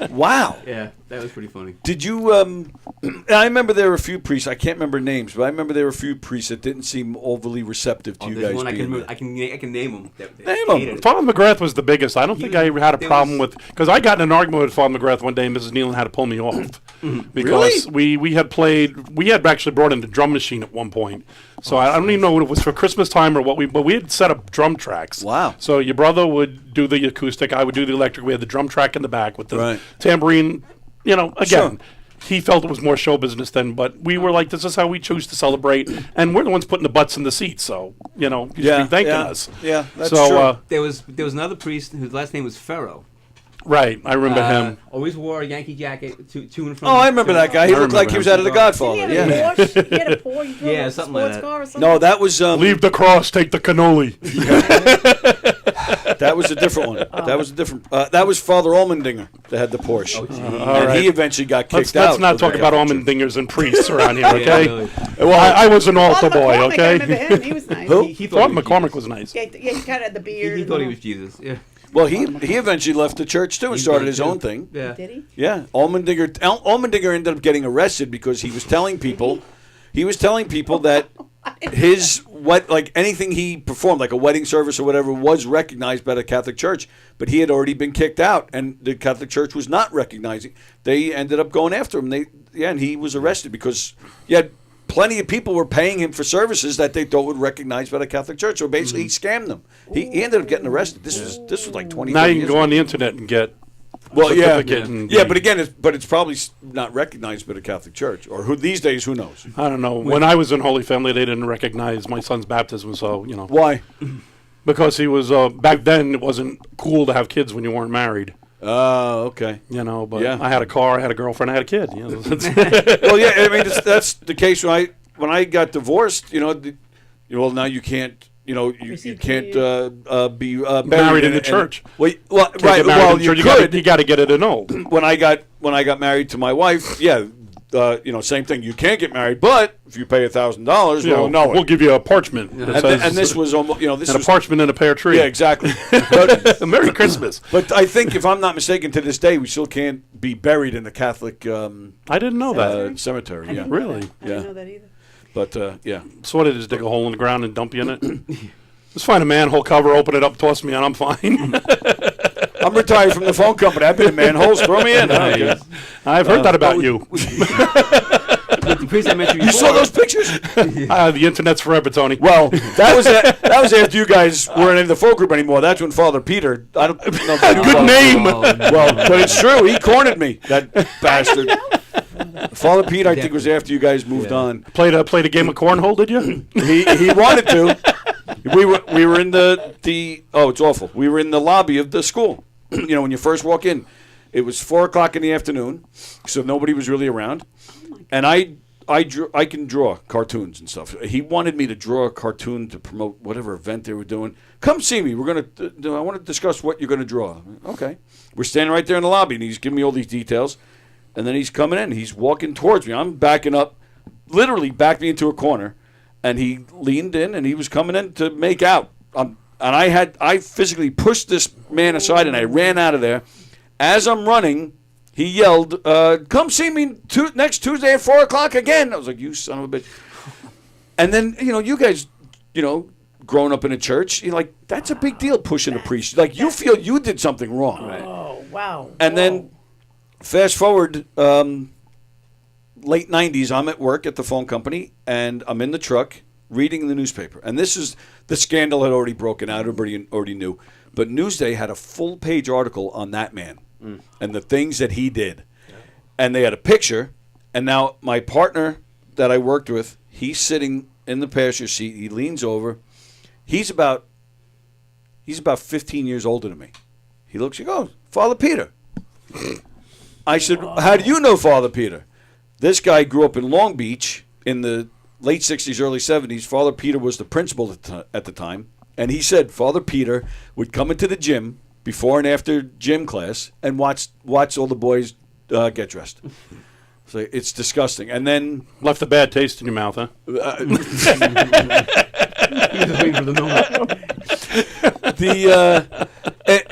Wow. Yeah, that was pretty funny. Did you? I remember there were a few priests. I can't remember names, but I remember there were a few priests that didn't seem overly receptive to you There's guys. one I being can, there. I can name them. Name 'em. Father McGrath was the biggest. I don't think I had a problem with because I got in an argument with Father McGrath one day, and Mrs. Nealon had to pull me off because we had actually brought in the drum machine at one point. So I don't even know what it was for Christmas time or what but we had set up drum tracks. Wow. So your brother would do the acoustic, I would do the electric. We had the drum track in the back with the tambourine. Again, he felt it was more show business then, but we were like, this is how we choose to celebrate, and we're the ones putting the butts in the seats, so, you should be thanking us. Yeah, that's true. There was another priest whose last name was Ferro. Right, I remember him. Always wore a Yankee jacket to and from. Oh, I remember that guy. He looked like he was out of The Godfather. He had a Porsche. He had a Porsche. Yeah, something like that. Car or something. No, that was leave the cross, take the cannoli. That was a different one. That was a different. That was Father Allmendinger that had the Porsche, and he eventually got kicked out. Let's not talk about Allmendingers and priests around here, okay? Well, I was an altar boy, okay? I remember him. He was nice. Who? He Thought McCormick was nice. Yeah, he kind of had the beard. He thought he was Jesus. Yeah. Well, he eventually left the church too and started his own thing. Yeah. Did he? Yeah, Allmendinger ended up getting arrested because he was telling people that anything he performed, like a wedding service or whatever, was recognized by the Catholic Church, but he had already been kicked out, and the Catholic Church was not recognizing. They ended up going after him. And he was arrested because plenty of people were paying him for services that they thought would recognize by the Catholic Church. So basically, he scammed them. He ended up getting arresed. This was like 20. Now you can years go ago. on the internet and get. Well, and but again, it's probably not recognized by the Catholic Church, or these days, who knows? I don't know. When I was in Holy Family, they didn't recognize my son's baptism, so Why? Because he was back then. It wasn't cool to have kids when you weren't married. Oh, okay. But I had a car, I had a girlfriend, I had a kid. Well, yeah, I mean that's the case when I got divorced. Well, now you can't. You can't be married in the church. Well, you could. You got to get it annulled. When I got married to my wife, same thing. You can't get married, but if you pay $1,000, we'll give you a parchment. And this was almost, this was a parchment and a pear tree. Yeah, exactly. But, Merry Christmas. But I think, if I'm not mistaken, to this day we still can't be buried in the Catholic. I didn't know that cemetery. I really. I didn't know that either. But so what it is, dig a hole in the ground and dump you in it. Just find a manhole cover, open it up, toss me, and I'm fine. I'm retired from the phone company. I've been in manholes. Throw me in. I've heard that about you. The priest I mentioned You saw those pictures? The internet's forever, Tony. Well, that was after you guys weren't in the folk group anymore. That's when Father Peter. I don't know. Good name. Well, but it's true. He cornered me. That bastard. Father Pete, I think, was after you guys moved on. Played a game of cornhole, did you? He wanted to. We were in the it's awful. We were in the lobby of the school. When you first walk in, it was 4:00 in the afternoon, so nobody was really around, and I can draw cartoons and stuff. He wanted me to draw a cartoon to promote whatever event they were doing. Come see me. I want to discuss what you're going to draw. Okay. We're standing right there in the lobby, and he's giving me all these details. And then he's coming in. He's walking towards me. I'm backing up, literally backed me into a corner. And he leaned in, and he was coming in to make out. And I physically pushed this man aside, and I ran out of there. As I'm running, he yelled, come see me next Tuesday at 4:00 again. I was like, you son of a bitch. And then, you guys, growing up in a church, you're like, that's a big deal pushing a priest. Like, you feel you did something wrong. Right. Oh, wow. And then... Fast forward, late 90s, I'm at work at the phone company, and I'm in the truck reading the newspaper. And this is, the scandal had already broken out. Everybody already knew. But Newsday had a full-page article on that man and the things that he did. And they had a picture, and now my partner that I worked with, he's sitting in the passenger seat. He leans over. He's about 15 years older than me. He looks, he goes, Father Peter. I said, how do you know Father Peter? This guy grew up in Long Beach in the late 60s, early 70s. Father Peter was the principal at the time. And he said Father Peter would come into the gym before and after gym class and watch all the boys get dressed. So it's disgusting. And then left a bad taste in your mouth, huh?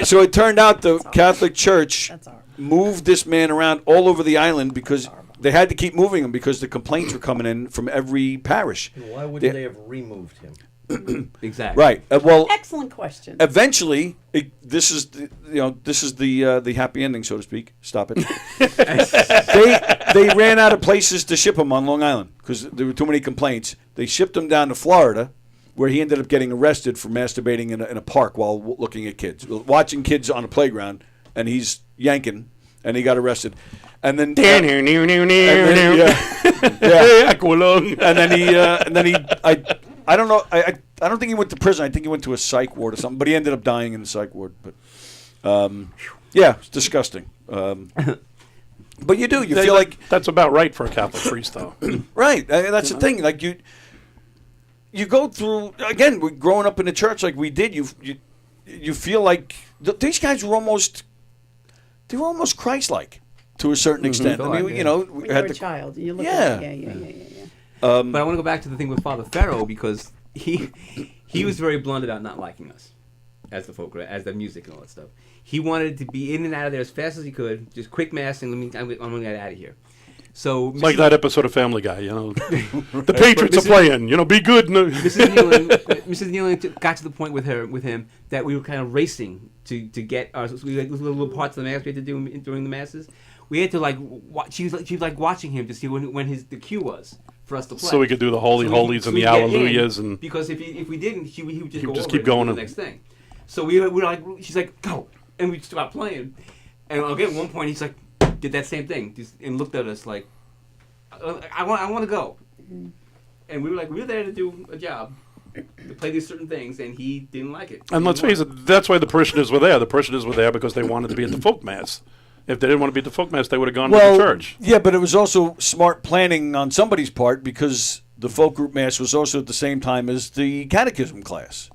So it turned out the Catholic Church moved this man around all over the island because they had to keep moving him because the complaints were coming in from every parish. Why wouldn't they have removed him? Exactly. Right. Well, excellent question. Eventually, this is the happy ending, so to speak. Stop it. they ran out of places to ship him on Long Island because there were too many complaints. They shipped him down to Florida, where he ended up getting arrested for masturbating in a park while looking at kids, watching kids on a playground, and he's yanking, and he got arrested. And then I don't know. I don't think he went to prison. I think he went to a psych ward or something. But he ended up dying in the psych ward. But yeah, it's disgusting. But you feel like that's about right for a Catholic priest, though. Right. That's the thing. Like you go through again. Growing up in the church like we did, you feel like these guys were almost Christ-like to a certain extent. I mean, when you're a child, you look at yeah. But I want to go back to the thing with Father Farrow because he was very blunt about not liking us as the folk, as the music and all that stuff. He wanted to be in and out of there as fast as he could, just quick mass, and I'm going to get out of here. So it's like that episode of Family Guy, the Patriots are playing, be good. Mrs. Nealon got to the point with him that we were kind of racing to get our little parts of the mass we had to do during the masses. We had to she was like watching him to see when the cue was for us to play. So we could do the Holy Holies and the Alleluias, and because if we didn't, he would just keep going to the next thing. So we were like, she's like, go, and we stopped playing. And again, at one point, he's like, did that same thing, and looked at us like, I want to go. And we were like, we're there to do a job, to play these certain things, and he didn't like it. And let's face it, that's why the parishioners were there. The parishioners were there because they wanted to be at the folk mass. If they didn't want to be at the folk mass, they would have gone to the church. Yeah, but it was also smart planning on somebody's part because the folk group mass was also at the same time as the catechism class.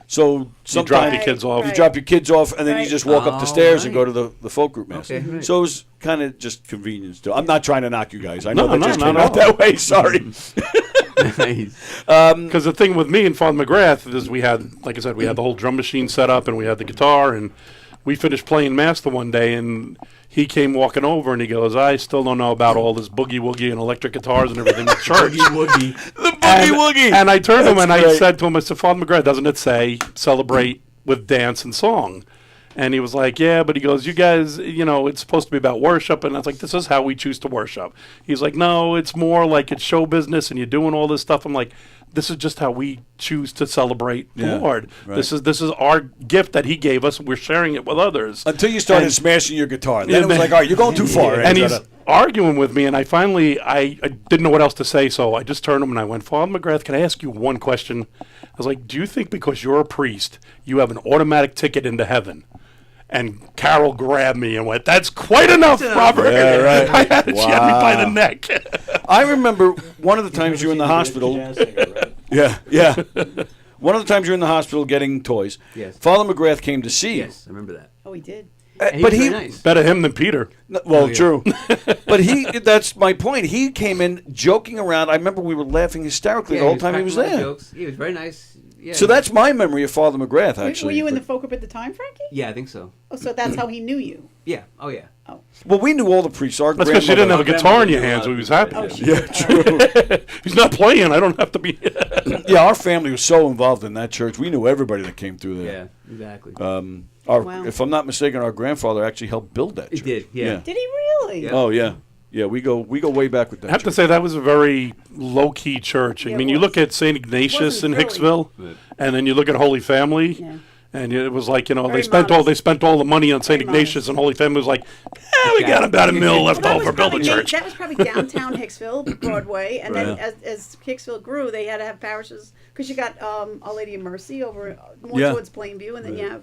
So you drop your kids off. You drop your kids off, and then you just walk up the stairs and go to the folk group mass. Okay, right. So it was kind of just convenience. I'm not trying to knock you guys. I know No, that just no, came no. out that way. Sorry. Because the thing with me and Father McGrath is we had, like I said, we had the whole drum machine set up, and we had the guitar, and we finished playing mass the one day, and he came walking over, and he goes, I still don't know about all this boogie-woogie and electric guitars and everything at church. Boogie-woogie. The boogie-woogie. And I turned to him and I great. said to him, I said, Father McGrath, doesn't it say celebrate with dance and song? And he was like, yeah, but he goes, you guys, it's supposed to be about worship. And I was like, this is how we choose to worship. He's like, no, it's more like it's show business and you're doing all this stuff. I'm like, this is just how we choose to celebrate the Lord. Right. This is our gift that he gave us. We're sharing it with others. Until you started smashing your guitar. Then it was like, all right, you're going too far. And he's arguing with me, and I finally, I didn't know what else to say, so I just turned to him and I went, Father McGrath, can I ask you one question? I was like, do you think because you're a priest, you have an automatic ticket into heaven? And Carol grabbed me and went, that's quite enough, Robert. Yeah, right. I had it. She had me by the neck. I remember one of the times you were in the hospital. Yeah. One of the times you're in the hospital getting toys. Yes. Father McGrath came to see you. Yes, I remember that. Oh, he did. But he was very nice. Better him than Peter. True. But that's my point. He came in joking around. I remember we were laughing hysterically the whole time he was there. Jokes. He was very nice. Yeah. So that's my memory of Father McGrath, actually. Were you in the folk group at the time, Frankie? Yeah, I think so. Oh, so that's how he knew you. Yeah. Oh, yeah. Oh. Well, we knew all the priests. Our That's because you didn't have a guitar in your hands, so he was happy. Yeah, true. He's not playing. I don't have to be. Yeah, our family was so involved in that church. We knew everybody that came through there. Yeah, exactly. Wow. If I'm not mistaken, our grandfather actually helped build that church. He did, yeah. Did he really? Yeah. Oh, yeah. Yeah, we go way back with that. I have to say that was a very low-key church. I mean, you look at St. Ignatius in really. Hicksville, and then you look at Holy Family, And it was like, Very they spent all the money on St. Very Ignatius, and Holy Family was like, we got about $1 million left Well, that over, was build a probably church. That was probably downtown Hicksville, Broadway, and then Right. as Hicksville grew, they had to have parishes because you got Our Lady of Mercy over more Yeah. towards Plainview, and then you have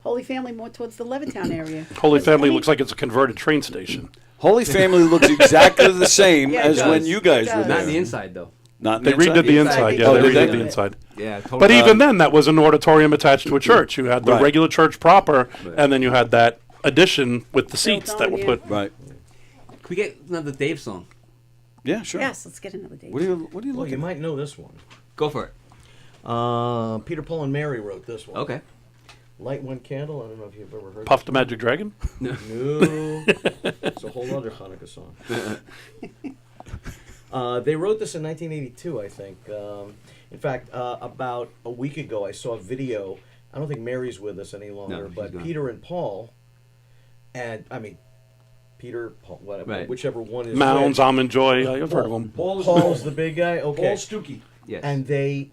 Holy Family more towards the Levittown area. Holy Family Any- looks like it's a converted train station. Holy Family looks exactly the same Yeah, it as when does. you guys It were does. there. Not the inside though. Not They redid the inside. Yeah, Oh, they did they? redid the inside. Yeah, totally. But even then, that was an auditorium attached to a church. You had the Right. regular church proper, and then you had that addition with the seats on, that were yeah. put. Right. Can we get another Dave song? Yeah, sure. Yes, let's get another date. What are you Well, looking you might know this one. Go for it. Peter, Paul, and Mary wrote this one. Okay. Light One Candle. I don't know if you've ever heard Puff the this one. Magic Dragon? No. It's a whole other Hanukkah song. They wrote this in 1982, I think. In fact, about a week ago, I saw a video. I don't think Mary's with us any longer, she's but gone. Peter and Paul, Peter, Paul, whatever, Right. whichever one is Mounds, which. Almond Joy. I've heard of them. Paul's the big guy. Okay. Paul Stookie. Yes. And they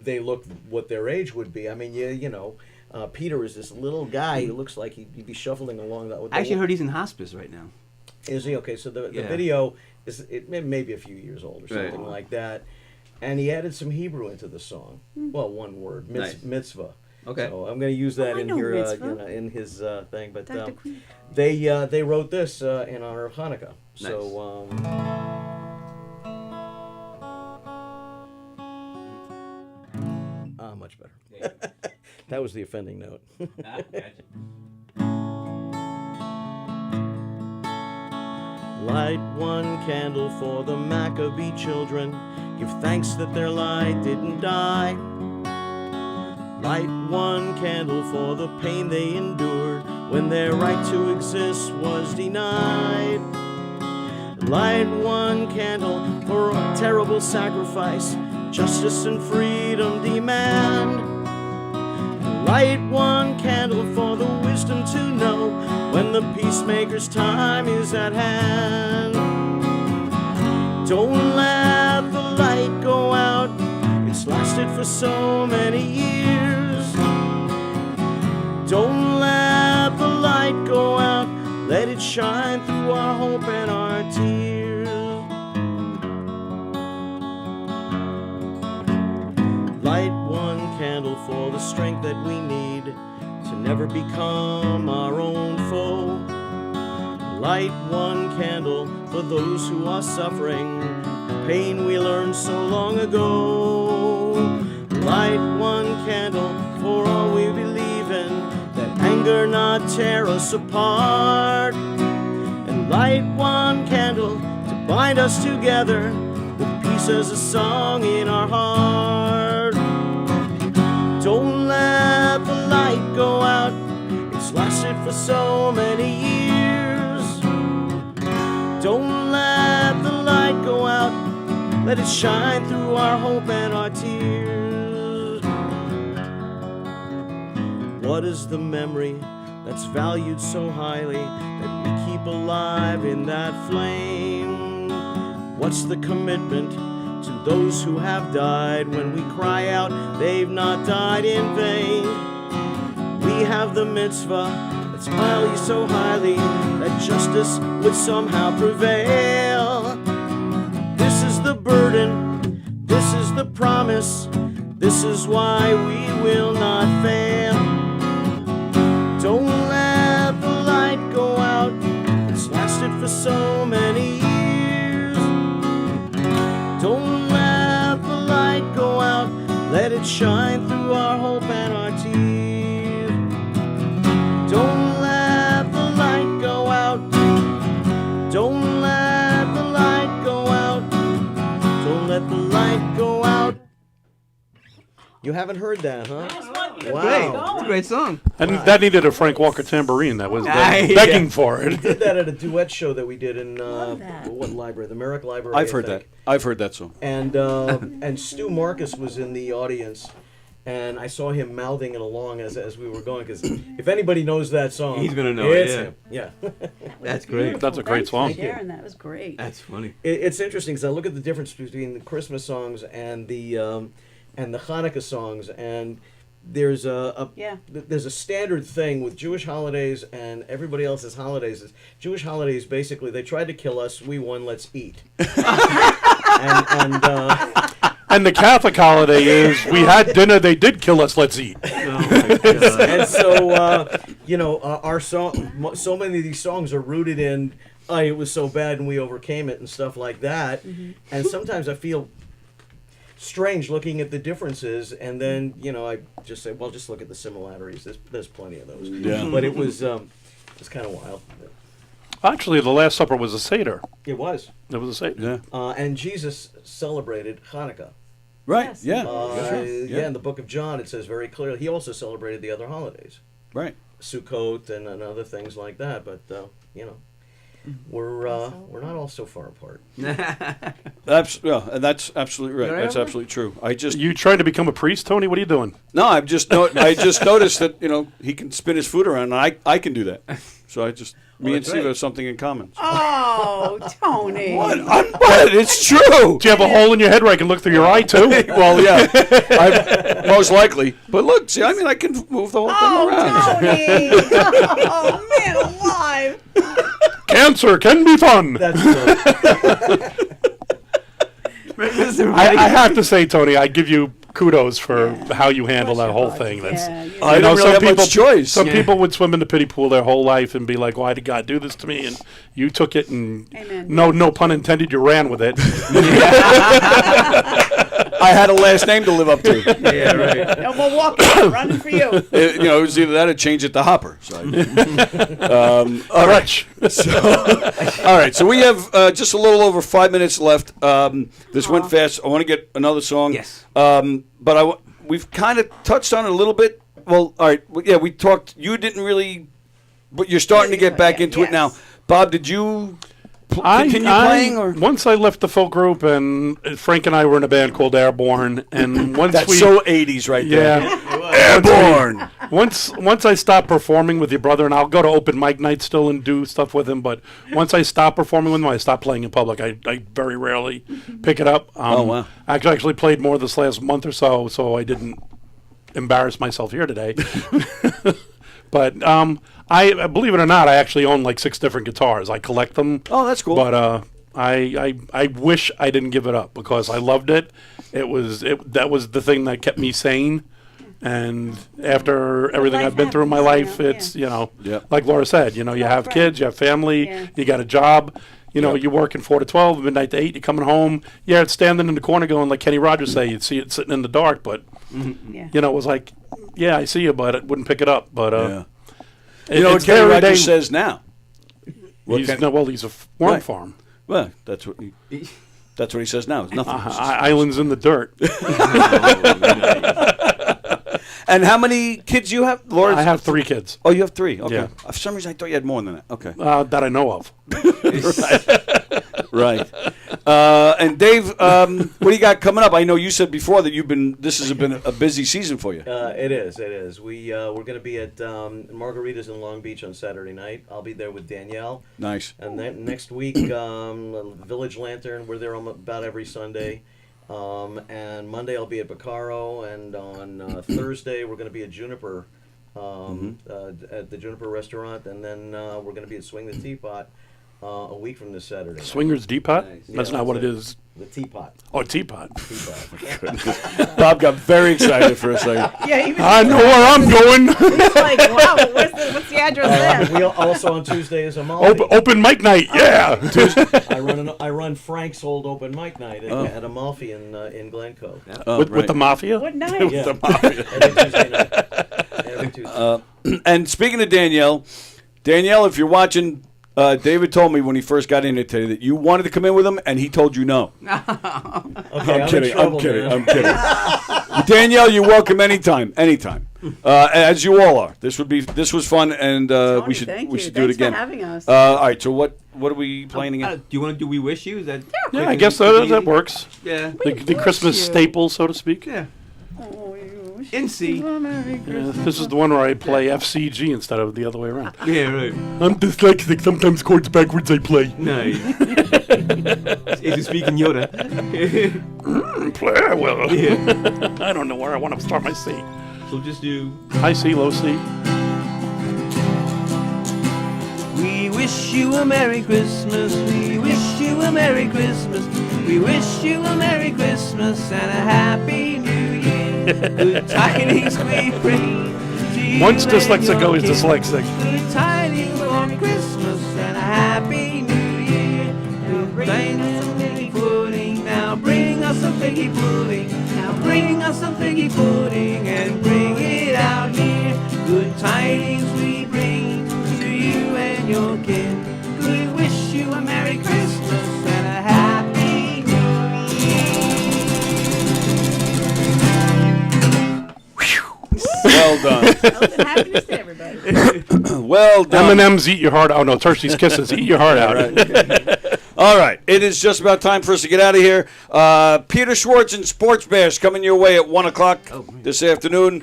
look what their age would be. I mean, Peter is this little guy who looks like he'd be shuffling along that. I actually heard he's in hospice right now. Is he? Okay, so the Yeah. video is maybe a few years old or Right. something like that, and he added some Hebrew into the song. Well, one word, Nice. mitzvah. Okay. So I'm going to use that I in know here, mitzvah. in his thing. But Dr. Queen. they wrote this in honor of Hanukkah. So. Much better. That was the offending note. Light one candle for the Maccabee children. Give thanks that their light didn't die. Light one candle for the pain they endured when their right to exist was denied. Light one candle for a terrible sacrifice justice and freedom demand. Light one candle for the wisdom to know when the peacemaker's time is at hand. Don't let the light go out, it's lasted for so many years. Don't let the light go out, let it shine through our hope and our tears. Light one candle for the strength that we need to never become our own foe. Light one candle for those who are suffering pain we learned so long ago. Light one candle for all we believe in, that anger not tear us apart. And light one candle to bind us together with peace as a song in our heart. Don't let the light go out, it's lasted for so many years. Don't let the light go out, let it shine through our hope and our tears. What is the memory that's valued so highly that we keep alive in that flame? What's the commitment to those who have died when we cry out they've not died in vain? We have the mitzvah that's valued so highly that justice would somehow prevail. This is the burden, this is the promise, this is why we will not fail. Don't let the light go out, it's lasted for so many years. Don't let the light go out, let it shine through our hope and our tears. Don't let the light go out, don't let the light go out, don't let the light go out. You haven't heard that, huh? Wow. It's a great song. And that needed a Frank Walker tambourine. That was Yeah. begging for We it. did that at a duet show that we did in what library? The Merrick Library. I've I heard think. that. I've heard that song. And Stu Marcus was in the audience, and I saw him mouthing it along as we were going. Because if anybody knows that song, He's gonna know it, it's yeah. him. Yeah. That's great. That's a great Thanks song. for sharing that. Was great. That's funny. It's interesting because I look at the difference between the Christmas songs and the Hanukkah songs, and there's a Yeah. there's a standard thing with Jewish holidays and everybody else's holidays. Jewish holidays, basically, they tried to kill us. We won. Let's eat. And the Catholic holiday is we had dinner, they did kill us, let's eat. And so, our song, so many of these songs are rooted in, it was so bad and we overcame it and stuff like that. Mm-hmm. And sometimes I feel strange looking at the differences, and then, I just say, well, just look at the similarities. There's plenty of those. Yeah. But it was kind of wild. Actually, the Last Supper was a Seder. It was. It was a Seder. Yeah. And Jesus celebrated Hanukkah. Right. Yes. Yeah. Yeah, in the book of John, it says very clearly he also celebrated the other holidays, Right. Sukkot and other things like that. But we're not all so far apart. And that's absolutely right. That's absolutely true. You trying to become a priest, Tony? What are you doing? No, I just noticed that he can spin his food around, and I can do that. So me and Steve have something in common. So. Oh, Tony. What? What? It's true. Do you have a hole in your head where I can look through your eye too? Well, yeah, most likely. But look, see, I can move the whole thing around. Tony. Oh, man alive. Cancer can be fun. That's good. I have to say, Tony, I give you kudos for how you handle that whole thing. That's I don't really have much choice. Some people would swim in the pity pool their whole life and be like, "Why did God do this to me?" And you took it, and no pun intended, you ran with it. I had a last name to live up to. Yeah, right. No more walking, running for you. It was either that or change it to Hopper. So all right. All right. So we have just a little over 5 minutes left. This went fast. I want to get another song. Yes. But we've kind of touched on it a little bit. Well, all right. Yeah, we talked. You didn't really, but you're starting to get back into it now. Bob, did you continue playing? Or? Once I left the folk group, and Frank and I were in a band called Airborne, and once That's so 80s right there. Yeah, Airborne. Once I stopped performing with your brother, and I'll go to open mic night still and do stuff with him, but once I stopped performing with him, I stopped playing in public. I very rarely pick it up. Oh, wow. I actually played more this last month or so I didn't embarrass myself here today. But I believe it or not, I actually own like 6 different guitars. I collect them. Oh, that's cool. But I wish I didn't give it up because I loved it. That was the thing that kept me sane. And after everything I've been through in my life, it's like Laura said, you have kids, you have family, you got a job. You're working 4 to 12, midnight to 8. You're coming home. Yeah, it's standing in the corner going like Kenny Rogers say. You'd see it sitting in the dark, but it was like, yeah, I see you, but I wouldn't pick it up. But what Kenny Rogers says now. He's a worm farm. Well, that's what he says now. It's nothing. Islands in the dirt. And how many kids you have, Laura? I have 3 kids. Oh, you have 3. Okay. Yeah. For some reason, I thought you had more than that. Okay. That I know of. Right. And Dave, what do you got coming up? I know you said before that this has been a busy season for you. It is. We're going to be at Margaritas in Long Beach on Saturday night. I'll be there with Danielle. Nice. And then next week, Village Lantern. We're there about every Sunday. And Monday I'll be at Bacaro, and on Thursday we're going to be at Juniper, at the Juniper restaurant, and then we're going to be at Swing the Teapot a week from this Saturday. Swingers Teapot? Nice. That's not what it is. The Teapot. Oh, Teapot. Bob got very excited for a second. Yeah, I know where I'm going. He's like, wow, what's the address there? We also on Tuesday is Amalfi. Open mic night, yeah. I run Frank's old open mic night at Amalfi in Glencoe. With the Mafia? What night? With the Mafia. Every Tuesday night. And speaking of Danielle, if you're watching, David told me when he first got in here today that you wanted to come in with him, and he told you no. Okay, I'm kidding. Danielle, you're welcome anytime. As you all are. This was fun, and Tony, we should thanks do it again. for having us. All right. So what are we playing again? Do you want to do We Wish You? Is that Yeah, I guess that works. Yeah. The Christmas staple, so to speak. Yeah. In C. This is the one where I play FCG instead of the other way around. Yeah, right. I'm dyslexic. Sometimes chords backwards I play. Nice. Is he speaking Yoda? Play well. Yeah. I don't know where I want to start my C. So just do high C, low C. We wish you a Merry Christmas. We wish you a Merry Christmas. We wish you a Merry Christmas and a Happy New Year. Good tidings we bring to you. Once dyslexic, and your always kids. dyslexic. Good tidings on Christmas and a Happy New Year. Bring us some figgy pudding. Now bring us some figgy pudding. Now bring us some figgy pudding and bring it out here. Good tidings we bring to you and your kid. We wish you a Merry Christmas and a Happy New Year. Well done. Happiness to everybody. Well done. M&M's eat your heart out. Oh, no, Hershey's Kisses eat your heart out. All right, it is just about time for us to get out of here. Peter Schwartz and Sports Bash coming your way at 1 o'clock this afternoon.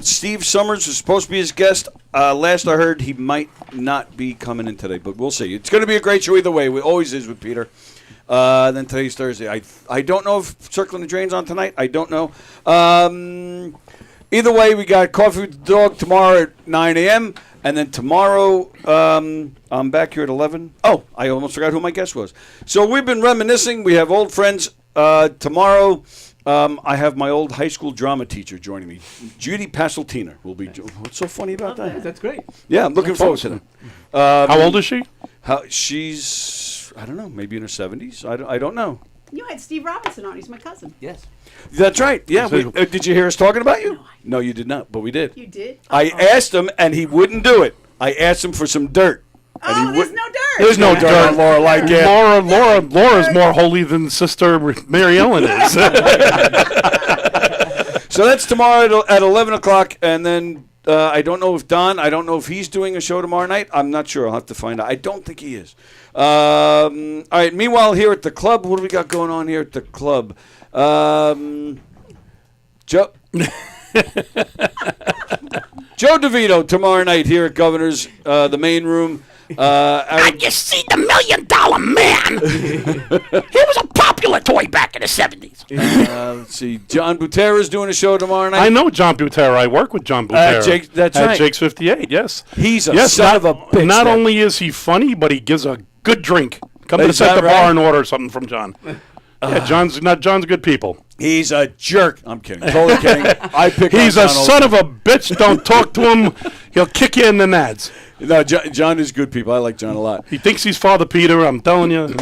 Steve Summers is supposed to be his guest. Last I heard, he might not be coming in today, but we'll see. It's going to be a great show either way. It always is with Peter. Then today's Thursday. I don't know if Circling the Drain's on tonight. I don't know. Either way, we got Coffee with the Dog tomorrow at 9 a.m., and then tomorrow, I'm back here at 11. Oh, I almost forgot who my guest was. So we've been reminiscing. We have old friends. Tomorrow, I have my old high school drama teacher joining me. Judy Pasaltina will be. What's so funny about that? That's great. Yeah, I'm looking forward to that. How old is she? She's, I don't know, maybe in her 70s. I don't know. You had Steve Robinson on. He's my cousin. Yes. That's right. Yeah. Did you hear us talking about you? No, you did not, but we did. You did? I asked him, and he wouldn't do it. I asked him for some dirt. Oh, there's no dirt. There's no dirt on Laura like that. Laura's more holy than Sister Mary Ellen is. So that's tomorrow at 11 o'clock, and then I don't know if he's doing a show tomorrow night. I'm not sure. I'll have to find out. I don't think he is. All right, meanwhile, here at the club, what do we got going on here at the club? Joe DeVito tomorrow night here at Governor's, the main room. I just see the $1 Million Man. He was a popular toy back in the 70s. Let's see. John Butera's doing a show tomorrow night. I know John Butera. I work with John Butera. That's at right. Jake's 58, yes. He's a son of a bitch. Not only is he funny, but he gives a good drink. Come to set the bar and order something from John. Yeah, John's good people. He's a jerk. I'm kidding. Totally kidding. He's a son of a bitch. Don't talk to him. He'll kick you in the nads. No, John is good people. I like John a lot. He thinks he's Father Peter. I'm telling you.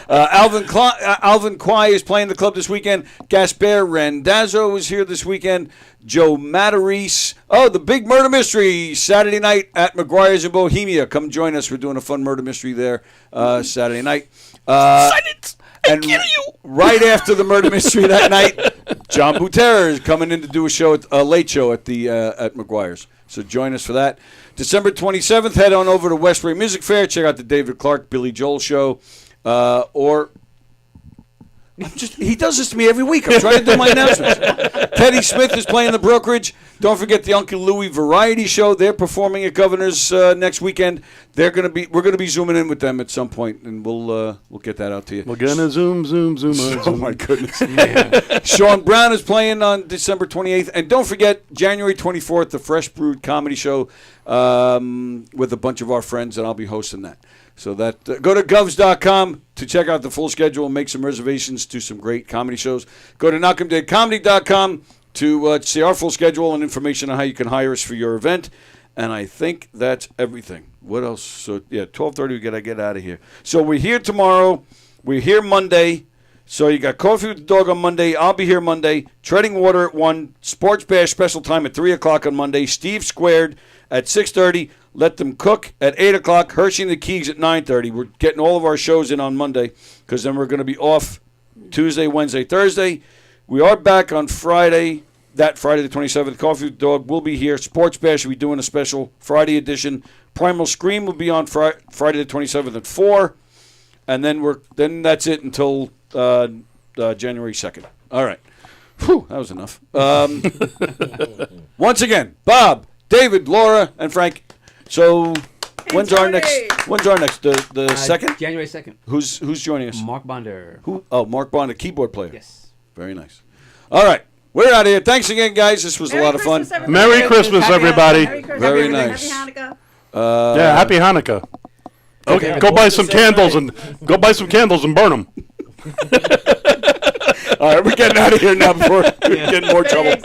Alvin Quay is playing the club this weekend. Gasper Randazzo is here this weekend. Joe Matarese. Oh, the big murder mystery Saturday night at McGuire's in Bohemia. Come join us. We're doing a fun murder mystery there Saturday night. And right after the murder mystery that night, John Butera is coming in to do a late show at McGuire's. So join us for that. December 27th, head on over to Westbury Music Fair. Check out the David Clark, Billy Joel show. He does this to me every week. I'm trying to do my announcements. Teddy Smith is playing the Brokerage. Don't forget the Uncle Louie Variety Show. They're performing at Governor's next weekend. We're gonna be zooming in with them at some point, and we'll get that out to you. We're gonna zoom. Oh my goodness! Sean Brown is playing on December 28th, and don't forget January 24th, the Fresh Brewed Comedy Show with a bunch of our friends, and I'll be hosting that. So that go to govs.com to check out the full schedule and make some reservations to some great comedy shows. Go to knockemdeadcomedy.com to see our full schedule and information on how you can hire us for your event. And I think that's everything. What else? So, yeah, 12:30 we got to get out of here. So we're here tomorrow. We're here Monday. So you got Coffee with the Dog on Monday. I'll be here Monday. Treading Water at 1. Sports Bash special time at 3 o'clock on Monday. Steve Squared at 6:30. Let Them Cook at 8 o'clock. Hershey and the Keys at 9:30. We're getting all of our shows in on Monday because then we're going to be off Tuesday, Wednesday, Thursday. We are back on Friday, the 27th. Coffee with the Dog will be here. Sports Bash will be doing a special Friday edition. Primal Scream will be on Friday the 27th at 4. And then that's it until January 2nd. All right. Whew, that was enough. Once again, Bob, David, Laura, and Frank. So When's our next? The second? January 2nd. Who's joining us? Mark Bonder. Who? Oh, Mark Bond, a keyboard player. Yes. Very nice. All right. We're out of here. Thanks again, guys. This was a lot of fun. Merry Christmas, everybody. Very nice. Happy Hanukkah. Yeah, happy Hanukkah. Okay, go buy some candles and burn them. All right, we're getting out of here now before we get in more trouble.